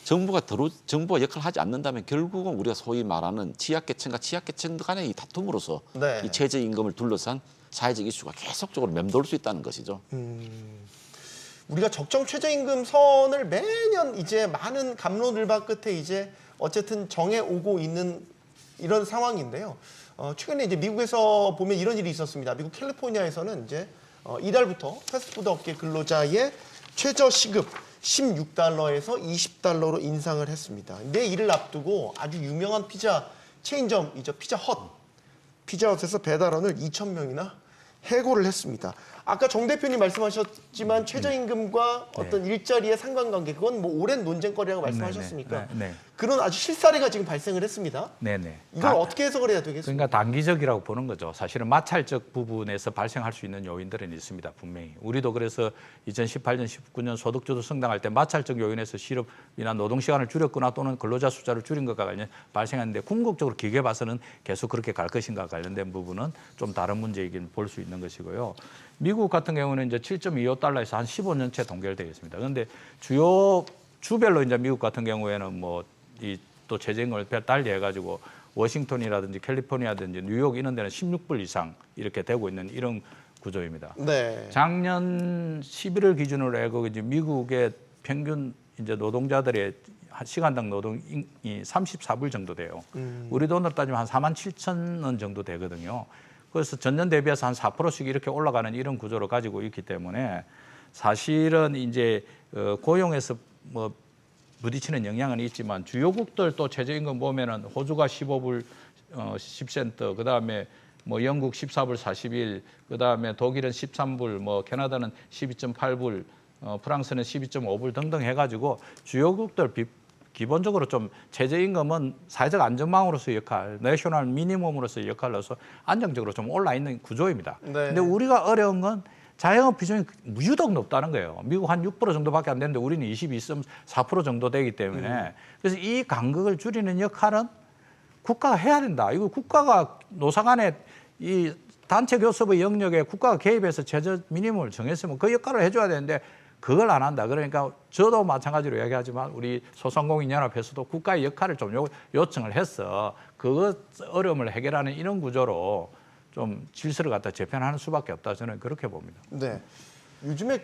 정부가 역할을 하지 않는다면 결국은 우리가 소위 말하는 취약계층과 취약계층 간의 이 다툼으로서 네. 이 최저임금을 둘러싼 사회적 이슈가 계속적으로 맴돌 수 있다는 것이죠. 우리가 적정 최저임금 선을 매년 이제 많은 갑론을박 끝에 이제 어쨌든 정해 오고 있는 이런 상황인데요. 최근에 이제 미국에서 보면 이런 일이 있었습니다. 미국 캘리포니아에서는 이제 이달부터 패스트푸드 업계 근로자의 최저 시급 16달러에서 20달러로 인상을 했습니다. 근데 이를 앞두고 아주 유명한 피자 체인점이죠. 피자헛에서 배달원을 2,000명이나 해고를 했습니다. 아까 정 대표님 말씀하셨지만 최저임금과 어떤 일자리의 상관관계 그건 뭐 오랜 논쟁거리라고 말씀하셨으니까 네. 그런 아주 실사례가 지금 발생을 했습니다. 네네. 이걸 어떻게 해석을 해야 되겠습니까? 그러니까 단기적이라고 보는 거죠. 사실은 마찰적 부분에서 발생할 수 있는 요인들은 있습니다. 분명히. 우리도 그래서 2018년, 19년 소득주도 성장할 때 마찰적 요인에서 실업이나 노동시간을 줄였거나 또는 근로자 숫자를 줄인 것과 관련 발생하는데 궁극적으로 길게 봐서는 계속 그렇게 갈 것인가 관련된 부분은 좀 다른 문제이긴 볼 수 있는 것이고요. 미국 같은 경우는 이제 7.25달러에서 한 15년째 동결되어 있습니다. 그런데 주요 주별로 이제 미국 같은 경우에는 뭐 이 또 최저임금을 달리 해가지고 워싱턴이라든지 캘리포니아든지 뉴욕 이런 데는 16불 이상 이렇게 되고 있는 이런 구조입니다. 네. 작년 11월 기준으로 해고 이제 미국의 평균 이제 노동자들의 시간당 노동이 34불 정도 돼요. 우리 돈으로 따지면 한 47,000원 정도 되거든요. 그래서 전년 대비해서 한 4%씩 이렇게 올라가는 이런 구조를 가지고 있기 때문에 사실은 이제 고용에서 뭐 부딪히는 영향은 있지만 주요국들 또 최저임금 보면은 호주가 15불 10센트, 그다음에 뭐 영국 14불 41, 그다음에 독일은 13불, 뭐 캐나다는 12.8불, 프랑스는 12.5불 등등 해가지고 주요국들 기본적으로 좀 최저임금은 사회적 안전망으로서의 역할, 내셔널 미니멈으로서의 역할을 해서 안정적으로 좀 올라 있는 구조입니다. 네. 근데 우리가 어려운 건 자영업 비중이 유독 높다는 거예요. 미국 한 6% 정도밖에 안 되는데 우리는 22.4% 정도 되기 때문에 그래서 이 간극을 줄이는 역할은 국가가 해야 된다. 이거 국가가 노사 간에 이 단체 교섭의 영역에 국가가 개입해서 최저 미니멈을 정했으면 그 역할을 해줘야 되는데 그걸 안 한다. 그러니까 저도 마찬가지로 이야기하지만 우리 소상공인연합에서도 국가의 역할을 좀 요청을 해서 그 어려움을 해결하는 이런 구조로 좀 질서를 갖다 재편하는 수밖에 없다. 저는 그렇게 봅니다. 네. 요즘에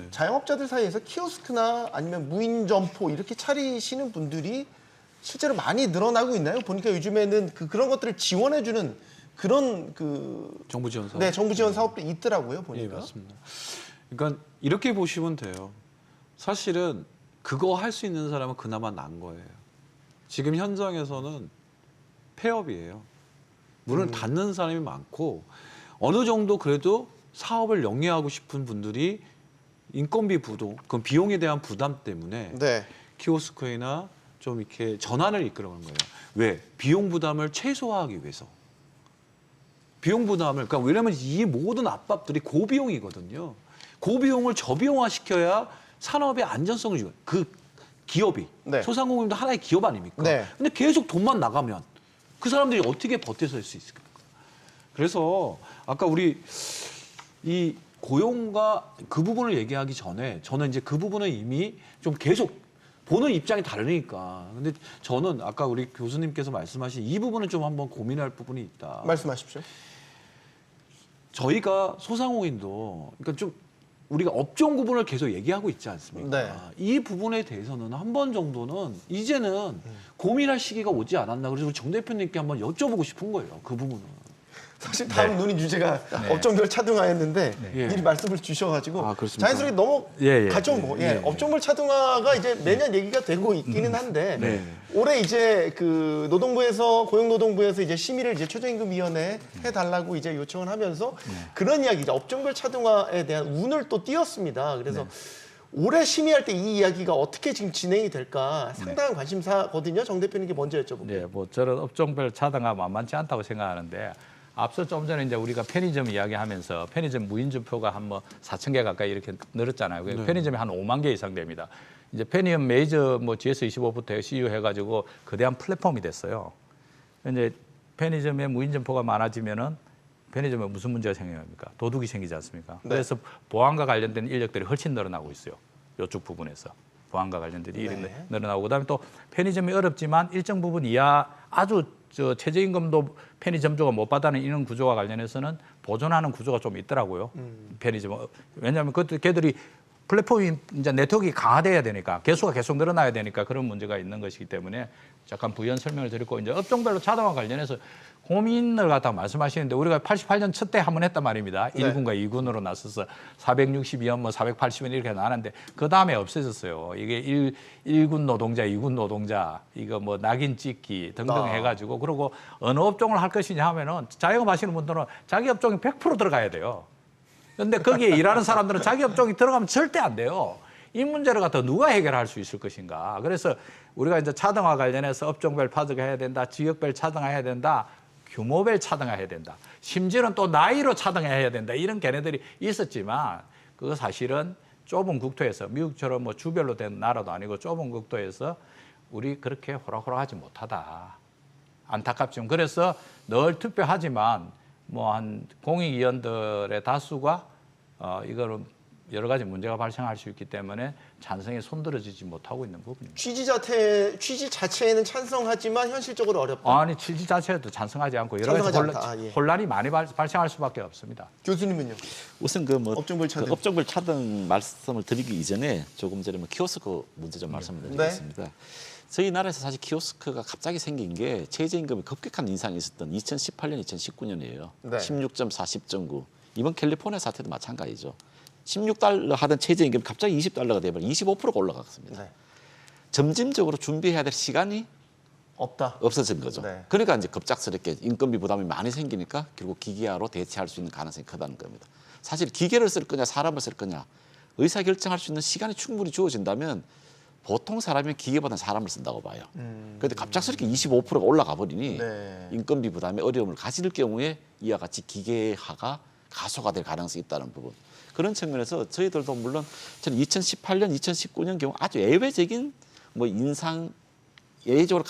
자영업자들 사이에서 키오스크나 아니면 무인 점포 이렇게 차리시는 분들이 실제로 많이 늘어나고 있나요? 보니까 요즘에는 그런 것들을 지원해주는 그런 정부 지원 사업. 네, 정부 지원 사업도 있더라고요. 예, 보니까. 맞습니다. 그러니까 이렇게 보시면 돼요. 사실은 그거 할 수 있는 사람은 그나마 난 거예요. 지금 현장에서는 폐업이에요. 문을 닫는 사람이 많고 어느 정도 그래도 사업을 영위하고 싶은 분들이 인건비 부도, 그 비용에 대한 부담 때문에 네. 키오스크나 좀 이렇게 전환을 이끌어가는 거예요. 왜? 비용 부담을 최소화하기 위해서. 비용 부담을, 그러니까 왜냐면 이 모든 압박들이 고비용이거든요. 고비용을 저비용화 시켜야 산업의 안전성을 유지. 그 기업이 네. 소상공인도 하나의 기업 아닙니까? 네. 근데 계속 돈만 나가면 그 사람들이 어떻게 버텨설 수 있을까? 그래서 아까 우리 이 고용과 그 부분을 얘기하기 전에 저는 이제 그 부분은 이미 좀 계속 보는 입장이 다르니까. 근데 저는 아까 우리 교수님께서 말씀하신 이 부분은 좀 한번 고민할 부분이 있다. 말씀하십시오. 저희가 소상공인도 그러니까 좀 우리가 업종 구분을 계속 얘기하고 있지 않습니까? 네. 이 부분에 대해서는 한 번 정도는 이제는 고민할 시기가 오지 않았나. 그래서 우리 정 대표님께 한번 여쭤보고 싶은 거예요. 그 부분은. 사실 다음 논의 주제가 업종별 차등화였는데 예. 미리 말씀을 주셔가지고 아, 그렇습니까? 자연스럽게 가죠. 뭐. 예. 업종별 차등화가 이제 매년 얘기가 되고 있기는 한데 네. 올해 이제 그 노동부에서 고용노동부에서 이제 심의를 이제 최저임금위원회에 해달라고 이제 요청을 하면서 그런 이야기, 업종별 차등화에 대한 운을 또 띄웠습니다. 그래서 올해 심의할 때 이 이야기가 어떻게 지금 진행이 될까 상당한 관심사거든요. 정 대표님께 먼저 여쭤볼게요. 네, 뭐 저는 업종별 차등화 만만치 않다고 생각하는데 앞서 좀 전에 이제 우리가 편의점 이야기하면서 편의점 무인점표가 한 뭐 4,000개 가까이 이렇게 늘었잖아요. 네. 편의점이 한 5만 개 이상 됩니다. 이제 편의점 메이저 뭐 GS25부터 CU 해가지고 거대한 플랫폼이 됐어요. 이제 편의점에 무인점표가 많아지면은 편의점에 무슨 문제가 생깁니까? 도둑이 생기지 않습니까? 네. 그래서 보안과 관련된 인력들이 훨씬 늘어나고 있어요. 이쪽 부분에서. 보안과 관련된 일이 네. 늘어나고 그다음에 또 편의점이 어렵지만 일정 부분 이하 아주 최저임금도 편의점주가 못 받아는 이런 구조와 관련해서는 보존하는 구조가 좀 있더라고요. 편의점 왜냐하면 걔들이 플랫폼이 이제 네트워크가 강화돼야 되니까 개수가 계속 늘어나야 되니까 그런 문제가 있는 것이기 때문에 잠깐 부연 설명을 드리고 이제 업종별로 차등화 관련해서 고민을 갖다가 말씀하시는데 우리가 88년 첫 때 한 번 했단 말입니다. 네. 1군과 2군으로 나서서 462원, 뭐 480원 이렇게 나왔는데 그 다음에 없어졌어요. 이게 1군 노동자, 2군 노동자, 이거 뭐 낙인 찍기 등등 해가지고 그리고 어느 업종을 할 것이냐 하면은 자영업 하시는 분들은 자기 업종이 100% 들어가야 돼요. 그런데 거기에 일하는 사람들은 자기 업종이 들어가면 절대 안 돼요. 이 문제를 갖다 누가 해결할 수 있을 것인가. 그래서 우리가 이제 차등화 관련해서 업종별 차등해야 된다, 지역별 차등해야 된다, 규모별 차등해야 된다. 심지어는 또 나이로 차등해야 된다. 이런 걔네들이 있었지만 그거 사실은 좁은 국토에서 미국처럼 뭐 주별로 된 나라도 아니고 좁은 국토에서 우리 그렇게 호락호락하지 못하다. 안타깝지만 그래서 늘 투표하지만 뭐 한 공익위원들의 다수가 이거는 여러 가지 문제가 발생할 수 있기 때문에 찬성에 손들어지지 못하고 있는 부분입니다. 취지 자체에는 찬성하지만 현실적으로 어렵다. 아니 취지 자체도 찬성하지 않고 여러 가지 찬성하지 않다. 혼란이 많이 발생할 수밖에 없습니다. 교수님은요? 우선 그 뭐 업종별 차등. 업종별 차등 말씀을 드리기 이전에 조금 전에 뭐 키오스크 문제 좀 말씀을 드리겠습니다. 저희 나라에서 사실 키오스크가 갑자기 생긴 게 최저임금이 급격한 인상이 있었던 2018년, 2019년이에요. 네. 16.4, 10.9. 이번 캘리포니아 사태도 마찬가지죠. 16달러 하던 최저임금이 갑자기 20달러가 되어버려 25%가 올라갔습니다. 네. 점진적으로 준비해야 될 시간이 없다. 없어진 거죠. 네. 그러니까 이제 급작스럽게 인건비 부담이 많이 생기니까 결국 기계화로 대체할 수 있는 가능성이 크다는 겁니다. 사실 기계를 쓸 거냐 사람을 쓸 거냐 의사결정할 수 있는 시간이 충분히 주어진다면 보통 사람이 기계보다는 사람을 쓴다고 봐요. 그런데 갑작스럽게 25%가 올라가 버리니 네. 인건비 부담에 어려움을 가질 경우에 이와 같이 기계화가 가속화될 가능성이 있다는 부분. 그런 측면에서 저희들도 물론 저는 2018년, 2019년 경우 아주 예외적인 뭐 인상 예외적으로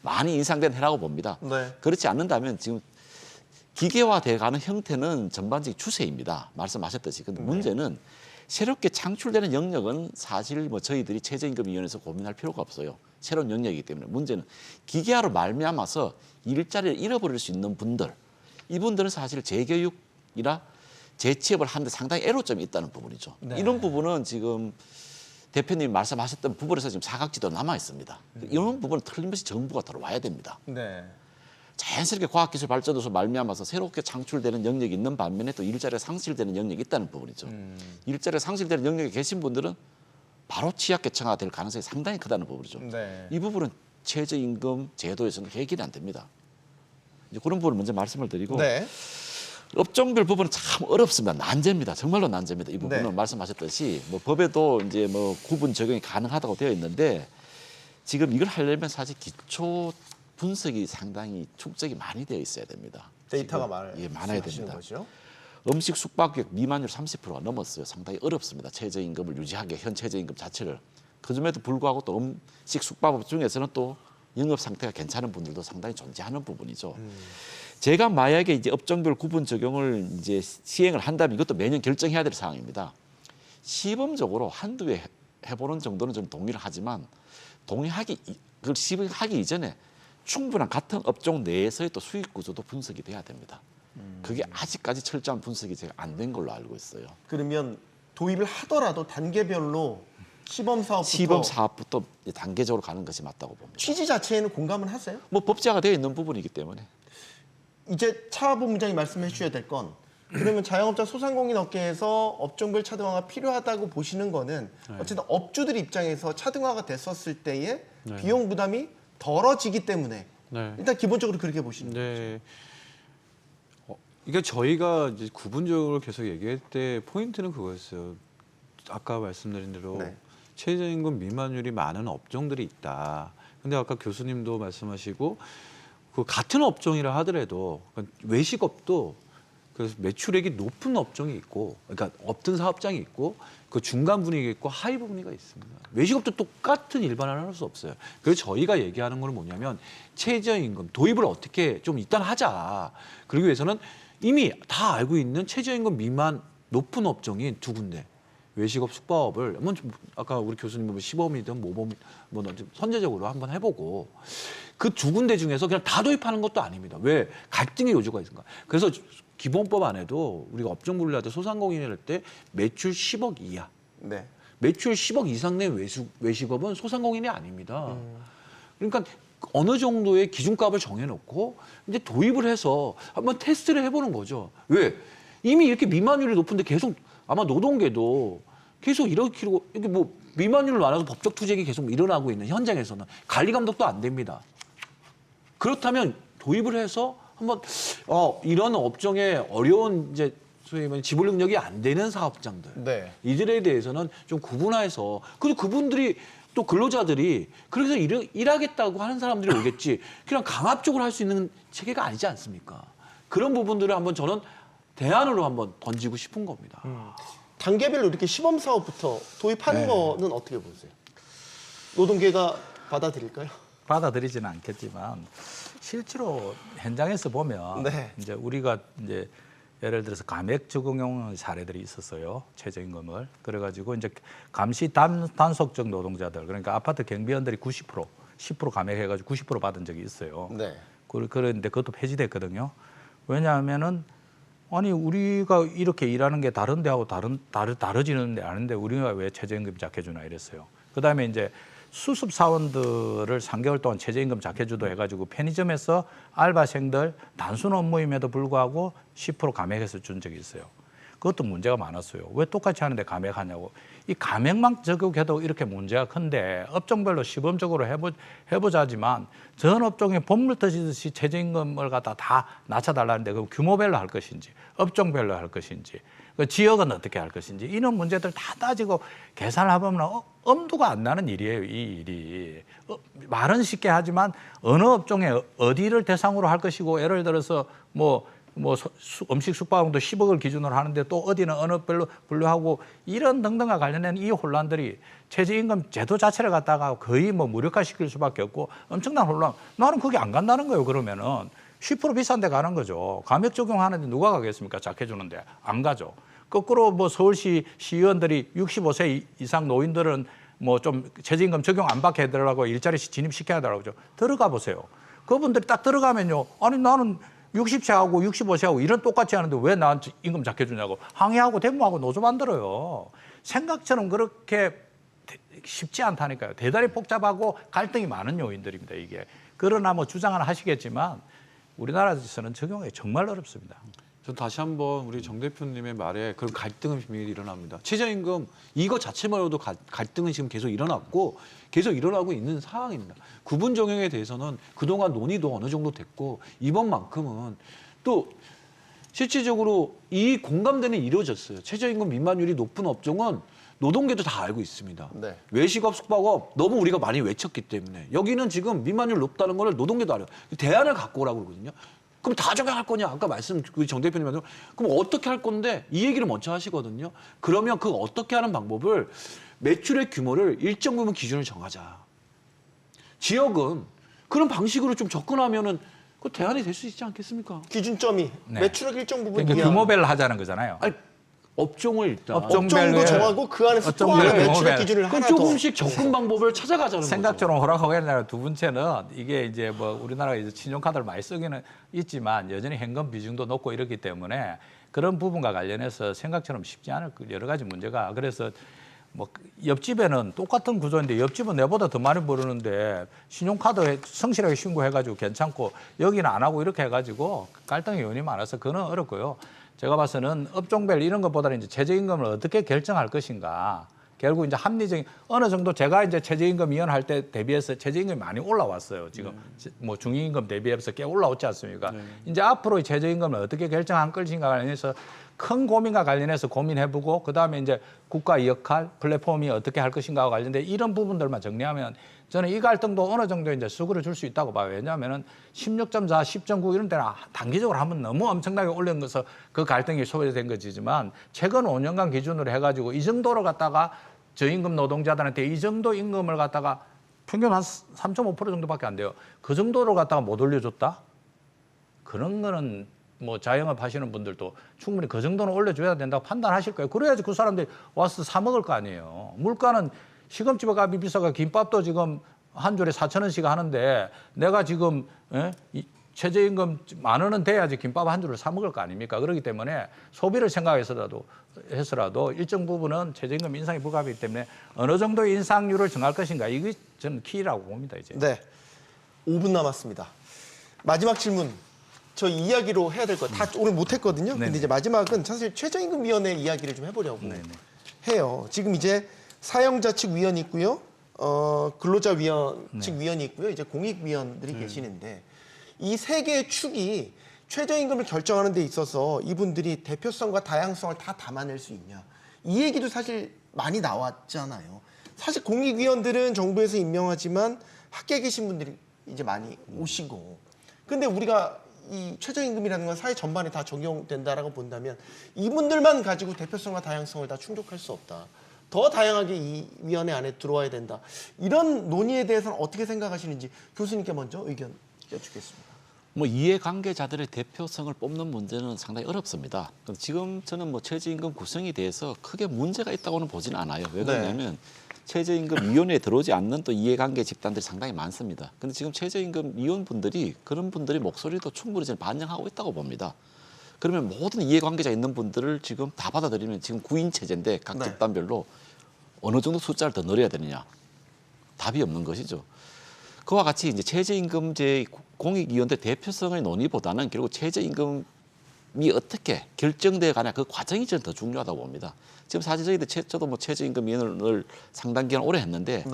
많이 인상된 해라고 봅니다. 네. 그렇지 않는다면 지금 기계화돼가는 형태는 전반적인 추세입니다. 말씀하셨듯이. 근데 문제는 새롭게 창출되는 영역은 사실 뭐 저희들이 최저임금위원회에서 고민할 필요가 없어요. 새로운 영역이기 때문에 문제는 기계화로 말미암아서 일자리를 잃어버릴 수 있는 분들, 이분들은 사실 재교육이나 재취업을 하는데 상당히 애로점이 있다는 부분이죠. 네. 이런 부분은 지금 대표님 말씀하셨던 부분에서 지금 사각지도 남아 있습니다. 이런 부분은 틀림없이 정부가 들어와야 됩니다. 네. 자연스럽게 과학기술 발전으로 말미암아서 새롭게 창출되는 영역이 있는 반면에 또 일자리가 상실되는 영역이 있다는 부분이죠. 일자리가 상실되는 영역에 계신 분들은 바로 취약계층화가 될 가능성이 상당히 크다는 부분이죠. 네. 이 부분은 최저임금 제도에서는 해결이 안 됩니다. 이제 그런 부분을 먼저 말씀을 드리고 네. 업종별 부분은 참 어렵습니다. 난제입니다. 정말로 난제입니다. 이 부분은 네. 말씀하셨듯이 뭐 법에도 이제 뭐 구분 적용이 가능하다고 되어 있는데 지금 이걸 하려면 사실 기초 분석이 상당히 축적이 많이 되어 있어야 됩니다. 데이터가 많아야 됩니다. 거죠? 음식 숙박객 미만율 30%가 넘었어요. 상당히 어렵습니다. 최저임금을 유지하기 현 최저임금 자체를. 그럼에도 불구하고 또 음식 숙박업 중에서는 또 영업 상태가 괜찮은 분들도 상당히 존재하는 부분이죠. 제가 만약에 이제 업종별 구분 적용을 이제 시행을 한다면 이것도 매년 결정해야 될 사항입니다. 시범적으로 한두 해 해보는 정도는 좀 동의를 하지만 그걸 시행하기 이전에 충분한 같은 업종 내에서의 또 수익 구조도 분석이 돼야 됩니다. 그게 아직까지 철저한 분석이 제가 안 된 걸로 알고 있어요. 그러면 도입을 하더라도 단계별로 시범 사업부터 단계적으로 가는 것이 맞다고 봅니다. 취지 자체에는 공감을 하세요? 뭐 법제화가 되어 있는 부분이기 때문에. 이제 차 본부장이 말씀해 주셔야 될 건 그러면 자영업자 소상공인 업계에서 업종별 차등화가 필요하다고 보시는 거는 어쨌든 업주들 입장에서 차등화가 됐었을 때의 비용 부담이 덜어지기 때문에 일단 기본적으로 그렇게 보시는 거죠. 이게 저희가 이제 구분적으로 계속 얘기할 때 포인트는 그거였어요. 아까 말씀드린 대로 최저임금 미만율이 많은 업종들이 있다. 근데 아까 교수님도 말씀하시고 그 같은 업종이라 하더라도 외식업도 그래서 매출액이 높은 업종이 있고, 그러니까 없던 사업장이 있고, 그 중간 분위기 있고 하위 분위기가 있습니다. 외식업도 똑같은 일반화를 할 수 없어요. 그래서 저희가 얘기하는 건 뭐냐면 최저임금 도입을 어떻게 좀 일단 하자. 그러기 위해서는 이미 다 알고 있는 최저임금 미만 높은 업종인 두 군데. 외식업, 숙박업을 한번 아까 우리 교수님 뭐 시범이든 모범 뭐 선제적으로 한번 해보고 그 두 군데 중에서 그냥 다 도입하는 것도 아닙니다. 왜 갈등의 요소가 있는가? 그래서 기본법 안에도 우리가 업종 분류할 때 소상공인을 할 때 매출 10억 이하, 매출 10억 이상 내 외식업은 소상공인이 아닙니다. 그러니까 어느 정도의 기준값을 정해놓고 이제 도입을 해서 한번 테스트를 해보는 거죠. 왜 이미 이렇게 미만율이 높은데 계속 아마 노동계도 계속 이렇게 뭐 미만율을 많아서 법적 투쟁이 계속 일어나고 있는 현장에서는 관리 감독도 안 됩니다. 그렇다면 도입을 해서 한번 이런 업종에 어려운 이제 소위 말하면 지불 능력이 안 되는 사업장들 이들에 대해서는 좀 구분해서 그리고 그분들이 또 근로자들이 그래서 일하겠다고 하는 사람들이 오겠지 그냥 강압적으로 할 수 있는 체계가 아니지 않습니까? 그런 부분들을 한번 저는 대안으로 한번 던지고 싶은 겁니다. 단계별로 이렇게 시범 사업부터 도입하는 거는 어떻게 보세요? 노동계가 받아들일까요? 받아들이지는 않겠지만 실제로 현장에서 보면 이제 우리가 이제 예를 들어서 감액 적용용 사례들이 있었어요. 최저임금을. 그래가지고 이제 감시 단속적 노동자들 그러니까 아파트 경비원들이 10% 감액해가지고 90% 받은 적이 있어요. 그런데 그것도 폐지됐거든요. 왜냐하면은 아니 우리가 이렇게 일하는 게 다른 데하고 다르지는 않은데 우리가 왜 최저임금 자켓주나 이랬어요. 그다음에 이제 수습 사원들을 3개월 동안 최저임금 자켓주도 해가지고 편의점에서 알바생들 단순 업무임에도 불구하고 10% 감액해서 준 적이 있어요. 그것도 문제가 많았어요. 왜 똑같이 하는데 감액하냐고. 이 감액만 적용해도 이렇게 문제가 큰데 업종별로 시범적으로 해보자지만 전 업종에 본물 터지듯이 최저임금을 갖다 다 낮춰달라는데 그 규모별로 할 것인지 업종별로 할 것인지 그 지역은 어떻게 할 것인지 이런 문제들 다 따지고 계산을 해보면 엄두가 안 나는 일이에요. 이 일이. 말은 쉽게 하지만 어느 업종에 어디를 대상으로 할 것이고 예를 들어서 뭐 음식 숙박업도 10억을 기준으로 하는데 또 어디는 어느 별로 분류하고 이런 등등과 관련된 이 혼란들이 최저임금 제도 자체를 갖다가 거의 뭐 무력화시킬 수밖에 없고 엄청난 혼란. 나는 그게 안 간다는 거예요. 그러면은 10% 비싼 데 가는 거죠. 감액 적용하는데 누가 가겠습니까? 자켓 주는데 안 가죠. 거꾸로 뭐 서울시 시의원들이 65세 이상 노인들은 뭐 좀 최저임금 적용 안 받게 해달라고 일자리 진입시켜야 되라고 그러죠. 들어가 보세요. 그분들이 딱 들어가면요. 아니 나는 60세하고 65세하고 이런 똑같이 하는데 왜 나한테 임금 자켓 주냐고 항의하고 데모하고 노조 만들어요. 생각처럼 그렇게 쉽지 않다니까요. 대단히 복잡하고 갈등이 많은 요인들입니다. 이게. 그러나 뭐 주장은 하시겠지만 우리나라에서는 적용하기 정말 어렵습니다. 전 다시 한번 우리 정 대표님의 말에 그런 갈등의 비밀이 일어납니다. 최저임금 이거 자체만으로도 갈등은 지금 계속 일어났고 계속 일어나고 있는 상황입니다. 구분 적용에 대해서는 그동안 논의도 어느 정도 됐고 이번만큼은 또 실질적으로 이 공감대는 이루어졌어요. 최저임금 미만율이 높은 업종은 노동계도 다 알고 있습니다. 네. 외식업, 숙박업 너무 우리가 많이 외쳤기 때문에 여기는 지금 미만율 높다는 걸 노동계도 알아요. 대안을 갖고 오라고 그러거든요. 그럼 다 적용할 거냐? 아까 말씀 정 대표님 말대로 그럼 어떻게 할 건데 이 얘기를 먼저 하시거든요. 그러면 그 어떻게 하는 방법을 매출의 규모를 일정 부분 기준을 정하자. 지역은 그런 방식으로 좀 접근하면은 그 대안이 될 수 있지 않겠습니까? 기준점이 네. 매출액 일정 부분 그러니까 규모별로 하자는 거잖아요. 아니, 업종을 일단 업종도 정하고 그 안에서 또 하나 업종별, 매출액 규모별. 기준을 그럼 하나 더. 조금씩 접근 방법을 찾아가자는 거죠. 생각처럼 호락호락이 아니라 두 번째는 이게 이제 뭐 우리나라가 이제 신용카드를 많이 쓰기는 있지만 여전히 현금 비중도 높고 이렇기 때문에 그런 부분과 관련해서 생각처럼 쉽지 않을 여러 가지 문제가 그래서 뭐 옆집에는 똑같은 구조인데 옆집은 내보다 더 많이 벌었는데 신용카드 성실하게 신고해가지고 괜찮고 여기는 안 하고 이렇게 해가지고 갈등의 요인이 많아서 그건 어렵고요. 제가 봐서는 업종별 이런 것보다는 이제 최저임금을 어떻게 결정할 것인가. 결국 이제 합리적인 어느 정도 제가 이제 최저임금 위원할 때 대비해서 최저임금이 많이 올라왔어요. 지금 뭐 중위임금 대비해서 꽤 올라왔지 않습니까? 이제 앞으로 이 최저임금을 어떻게 결정할 것인가 관련해서 큰 고민과 관련해서 고민해보고 그다음에 이제 국가의 역할, 플랫폼이 어떻게 할 것인가와 관련된 이런 부분들만 정리하면 저는 이 갈등도 어느 정도 이제 수그러 줄 수 있다고 봐요. 왜냐하면은 16.4, 10.9 이런 데는 단기적으로 한번 너무 엄청나게 올린 것서 그 갈등이 소외된 것이지만 최근 5년간 기준으로 해가지고 이 정도로 갖다가 저임금 노동자들한테 이 정도 임금을 갖다가 평균 한 3.5% 정도밖에 안 돼요. 그 정도로 갖다가 못 올려줬다? 그런 거는 뭐 자영업 하시는 분들도 충분히 그 정도는 올려줘야 된다고 판단하실 거예요. 그래야지 그 사람들이 와서 사 먹을 거 아니에요. 물가는 시금치가 값이 비싸가 김밥도 지금 한 줄에 4,000원씩 하는데 내가 지금 최저임금 10,000원은 돼야지 김밥 한 줄을 사 먹을 거 아닙니까? 그렇기 때문에 소비를 생각해서라도 일정 부분은 최저임금 인상이 불가피하기 때문에 어느 정도의 인상률을 정할 것인가 이게 저는 키라고 봅니다. 이제. 네. 5분 남았습니다. 마지막 질문. 저 이야기로 해야 될 거 다 오늘 못했거든요. 근데 이제 마지막은 사실 최저임금위원회 이야기를 좀 해보려고 해요. 지금 이제 사용자 측 위원이 있고요, 근로자 위원 측 위원이 있고요, 이제 공익위원들이 계시는데 이 세 개의 축이 최저임금을 결정하는 데 있어서 이분들이 대표성과 다양성을 다 담아낼 수 있냐 이 얘기도 사실 많이 나왔잖아요. 사실 공익위원들은 정부에서 임명하지만 학계에 계신 분들이 이제 많이 오시고 근데 우리가 이 최저임금이라는 건 사회 전반에 다 적용된다라고 본다면 이분들만 가지고 대표성과 다양성을 다 충족할 수 없다. 더 다양하게 이 위원회 안에 들어와야 된다. 이런 논의에 대해서는 어떻게 생각하시는지 교수님께 먼저 의견 여쭙겠습니다. 뭐 이해관계자들의 대표성을 뽑는 문제는 상당히 어렵습니다. 지금 저는 뭐 최저임금 구성에 대해서 크게 문제가 있다고는 보지는 않아요. 왜 그러냐면 최저임금위원회에 들어오지 않는 또 이해관계 집단들이 상당히 많습니다. 근데 지금 최저임금위원분들이 그런 분들의 목소리도 충분히 저는 반영하고 있다고 봅니다. 그러면 모든 이해관계자 있는 분들을 지금 다 받아들이면 지금 9인 체제인데 각 집단별로 어느 정도 숫자를 더 늘려야 되느냐. 답이 없는 것이죠. 그와 같이 이제 최저임금제 공익위원회 대표성의 논의보다는 결국 최저임금이 어떻게 결정돼 가냐 그 과정이 저는 더 중요하다고 봅니다. 지금 사실 저희들 저도 뭐 최저임금위원회를 상당 기간 오래 했는데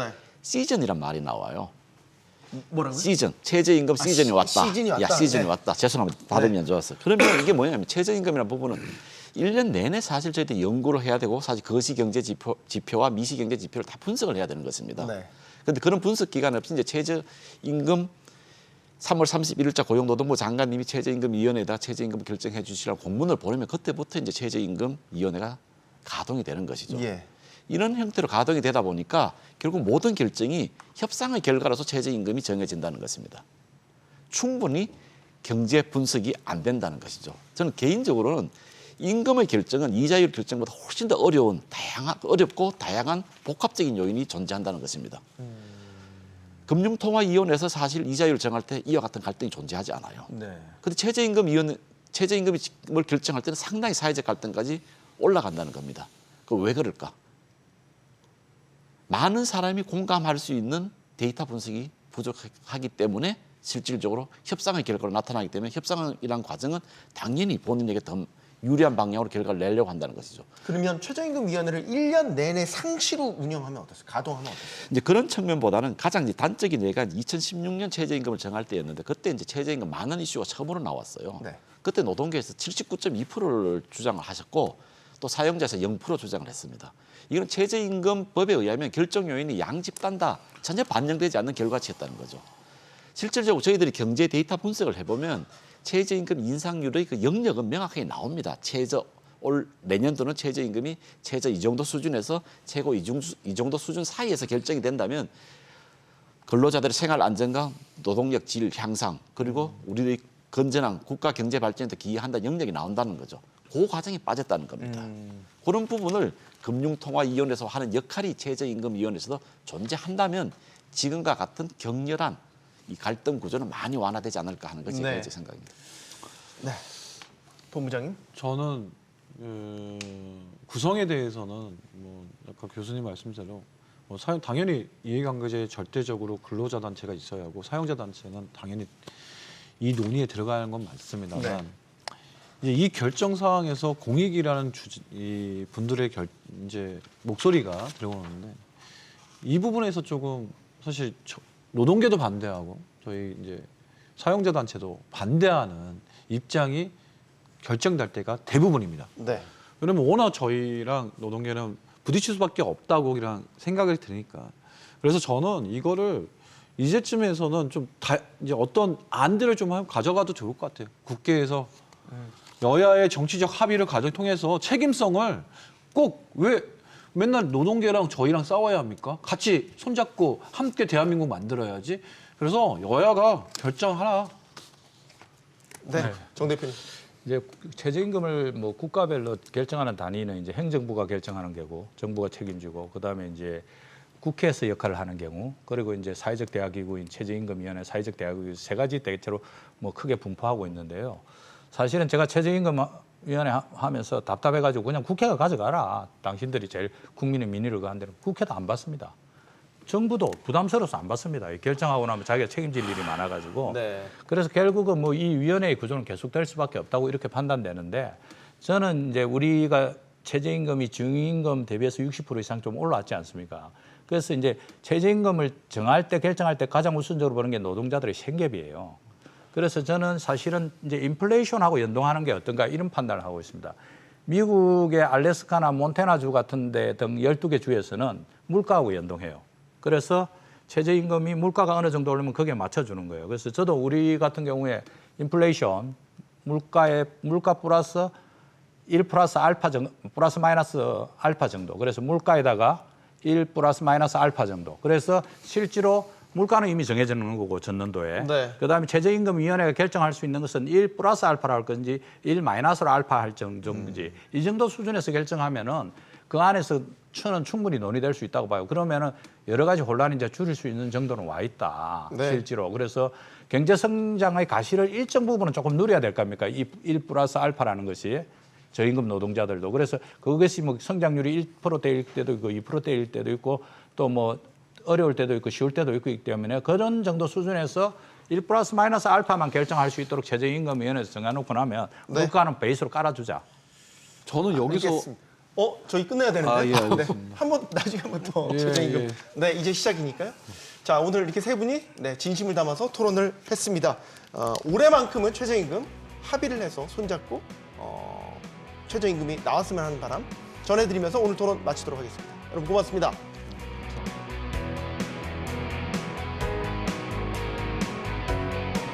시즌이란 말이 나와요. 뭐라고요? 시즌, 최저임금 시즌이 왔다. 시즌이 왔다. 야, 시즌이 왔다. 죄송합니다. 발음이 안 좋았어요. 그러면 이게 뭐냐면 최저임금이라는 부분은 1년 내내 사실 저희들이 연구를 해야 되고 사실 거시경제 지표와 미시경제 지표를 다 분석을 해야 되는 것입니다. 그런데 그런 분석 기간 없이 이제 최저임금 3월 31일자 고용노동부 장관님이 최저임금위원회에다 최저임금 결정해 주시라고 공문을 보내면 그때부터 이제 최저임금위원회가 가동이 되는 것이죠. 이런 형태로 가동이 되다 보니까 결국 모든 결정이 협상의 결과로서 최저임금이 정해진다는 것입니다. 충분히 경제 분석이 안 된다는 것이죠. 저는 개인적으로는 임금의 결정은 이자율 결정보다 훨씬 더 어렵고 다양한 복합적인 요인이 존재한다는 것입니다. 금융통화위원회에서 사실 이자율을 정할 때 이와 같은 갈등이 존재하지 않아요. 그런데 최저임금을 결정할 때는 상당히 사회적 갈등까지 올라간다는 겁니다. 그 왜 그럴까? 많은 사람이 공감할 수 있는 데이터 분석이 부족하기 때문에 실질적으로 협상의 결과로 나타나기 때문에 협상이란 과정은 당연히 본인에게 더 유리한 방향으로 결과를 내려고 한다는 것이죠. 그러면 최저임금위원회를 1년 내내 상시로 운영하면 어떻습니까? 가동하면 어떻습니까? 이제 그런 측면보다는 가장 이제 단적인 예가 2016년 최저임금을 정할 때였는데 그때 이제 최저임금 만원 이슈가 처음으로 나왔어요. 네. 그때 노동계에서 79.2%를 주장을 하셨고 또 사용자에서 0% 주장을 했습니다. 이건 최저임금법에 의하면 결정 요인이 양 집단 다 전혀 반영되지 않는 결과치였다는 거죠. 실질적으로 저희들이 경제 데이터 분석을 해보면 최저임금 인상률의 그 영역은 명확하게 나옵니다. 올 내년도는 최저임금이 최저 이 정도 수준에서 최고 이 정도 수준 사이에서 결정이 된다면 근로자들의 생활 안정감, 노동력 질 향상 그리고 우리의 건전한 국가 경제 발전에 기여한다는 영역이 나온다는 거죠. 그 과정이 빠졌다는 겁니다. 그런 부분을 금융통화위원회에서 하는 역할이 최저임금위원회에서도 존재한다면 지금과 같은 격렬한 이 갈등 구조는 많이 완화되지 않을까 하는 것이 네. 제 생각입니다. 네. 본부장님. 저는 구성에 대해서는 뭐 아까 교수님 말씀대로 뭐 당연히 이해관계자에 절대적으로 근로자 단체가 있어야 하고 사용자 단체는 당연히 이 논의에 들어가는 건 맞습니다만 네. 이제 이 결정 사항에서 공익이라는 이 분들의 이제 목소리가 들어오는데 이 부분에서 조금 사실 노동계도 반대하고 저희 이제 사용자 단체도 반대하는 입장이 결정될 때가 대부분입니다. 네. 왜냐면 워낙 저희랑 노동계는 부딪힐 수밖에 없다고 그냥 생각이 드니까. 그래서 저는 이거를 이제쯤에서는 좀 이제 어떤 안들을 좀 가져가도 좋을 것 같아요. 국회에서 여야의 정치적 합의를 통해서 책임성을 꼭 왜 맨날 노동계랑 저희랑 싸워야 합니까? 같이 손잡고 함께 대한민국 만들어야지. 그래서 여야가 결정하라. 네. 정 대표님. 이제 최저임금을 뭐 국가별로 결정하는 단위는 이제 행정부가 결정하는 경우, 정부가 책임지고 그다음에 이제 국회에서 역할을 하는 경우, 그리고 이제 사회적 대화기구인 최저임금위원회, 사회적 대화기구 세 가지 대체로 뭐 크게 분포하고 있는데요. 사실은 제가 최저임금위원회 하면서 답답해가지고 그냥 국회가 가져가라. 당신들이 제일 국민의 민의를 가는 대로 국회도 안 받습니다. 정부도 부담스러워서 안 받습니다. 결정하고 나면 자기가 책임질 일이 많아가지고. 네. 그래서 결국은 뭐 이 위원회의 구조는 계속될 수밖에 없다고 이렇게 판단되는데 저는 이제 우리가 최저임금이 중임금 대비해서 60% 이상 좀 올라왔지 않습니까? 그래서 이제 최저임금을 정할 때 결정할 때 가장 우선적으로 보는 게 노동자들의 생계비예요. 그래서 저는 사실은 이제 인플레이션하고 연동하는 게 어떤가 이런 판단을 하고 있습니다. 미국의 알래스카나 몬태나주 같은 데 등 12개 주에서는 물가하고 연동해요. 그래서 최저임금이 물가가 어느 정도 오르면 거기에 맞춰주는 거예요. 그래서 저도 우리 같은 경우에 인플레이션, 물가 플러스 1 플러스 알파 정도, 플러스 마이너스 알파 정도. 그래서 물가에다가 1 플러스 마이너스 알파 정도. 그래서 실제로 물가는 이미 정해지는 거고 전년도에. 네. 그다음에 최저임금위원회가 결정할 수 있는 것은 1 플러스 알파라 할 건지 1 마이너스로 알파 할 정도인지 이 정도 수준에서 결정하면은 그 안에서 는 충분히 논의될 수 있다고 봐요. 그러면은 여러 가지 혼란이 이제 줄일 수 있는 정도는 와 있다. 네. 실제로. 그래서 경제 성장의 가시를 일정 부분은 조금 누려야 될 겁니까? 1 플러스 알파라는 것이 저임금 노동자들도. 그래서 그것이 뭐 성장률이 1%대일 때도 있고 2%대일 때도 있고 또 뭐 어려울 때도 있고 쉬울 때도 있고 있기 때문에 그런 정도 수준에서 1 플러스 마이너스 알파만 결정할 수 있도록 최저임금위원회에서 정해놓고 나면 네. 물가는 베이스로 깔아주자. 저는 여기서 알겠습니다. 저희 끝내야 되는데. 아, 예, 알겠습니다. 네. 한번 나중에 한번 더 예, 최저임금. 예. 네, 이제 시작이니까요. 자, 오늘 이렇게 세 분이 진심을 담아서 토론을 했습니다. 올해만큼은 최저임금 합의를 해서 손잡고 최저임금이 나왔으면 하는 바람 전해드리면서 오늘 토론 마치도록 하겠습니다. 여러분 고맙습니다.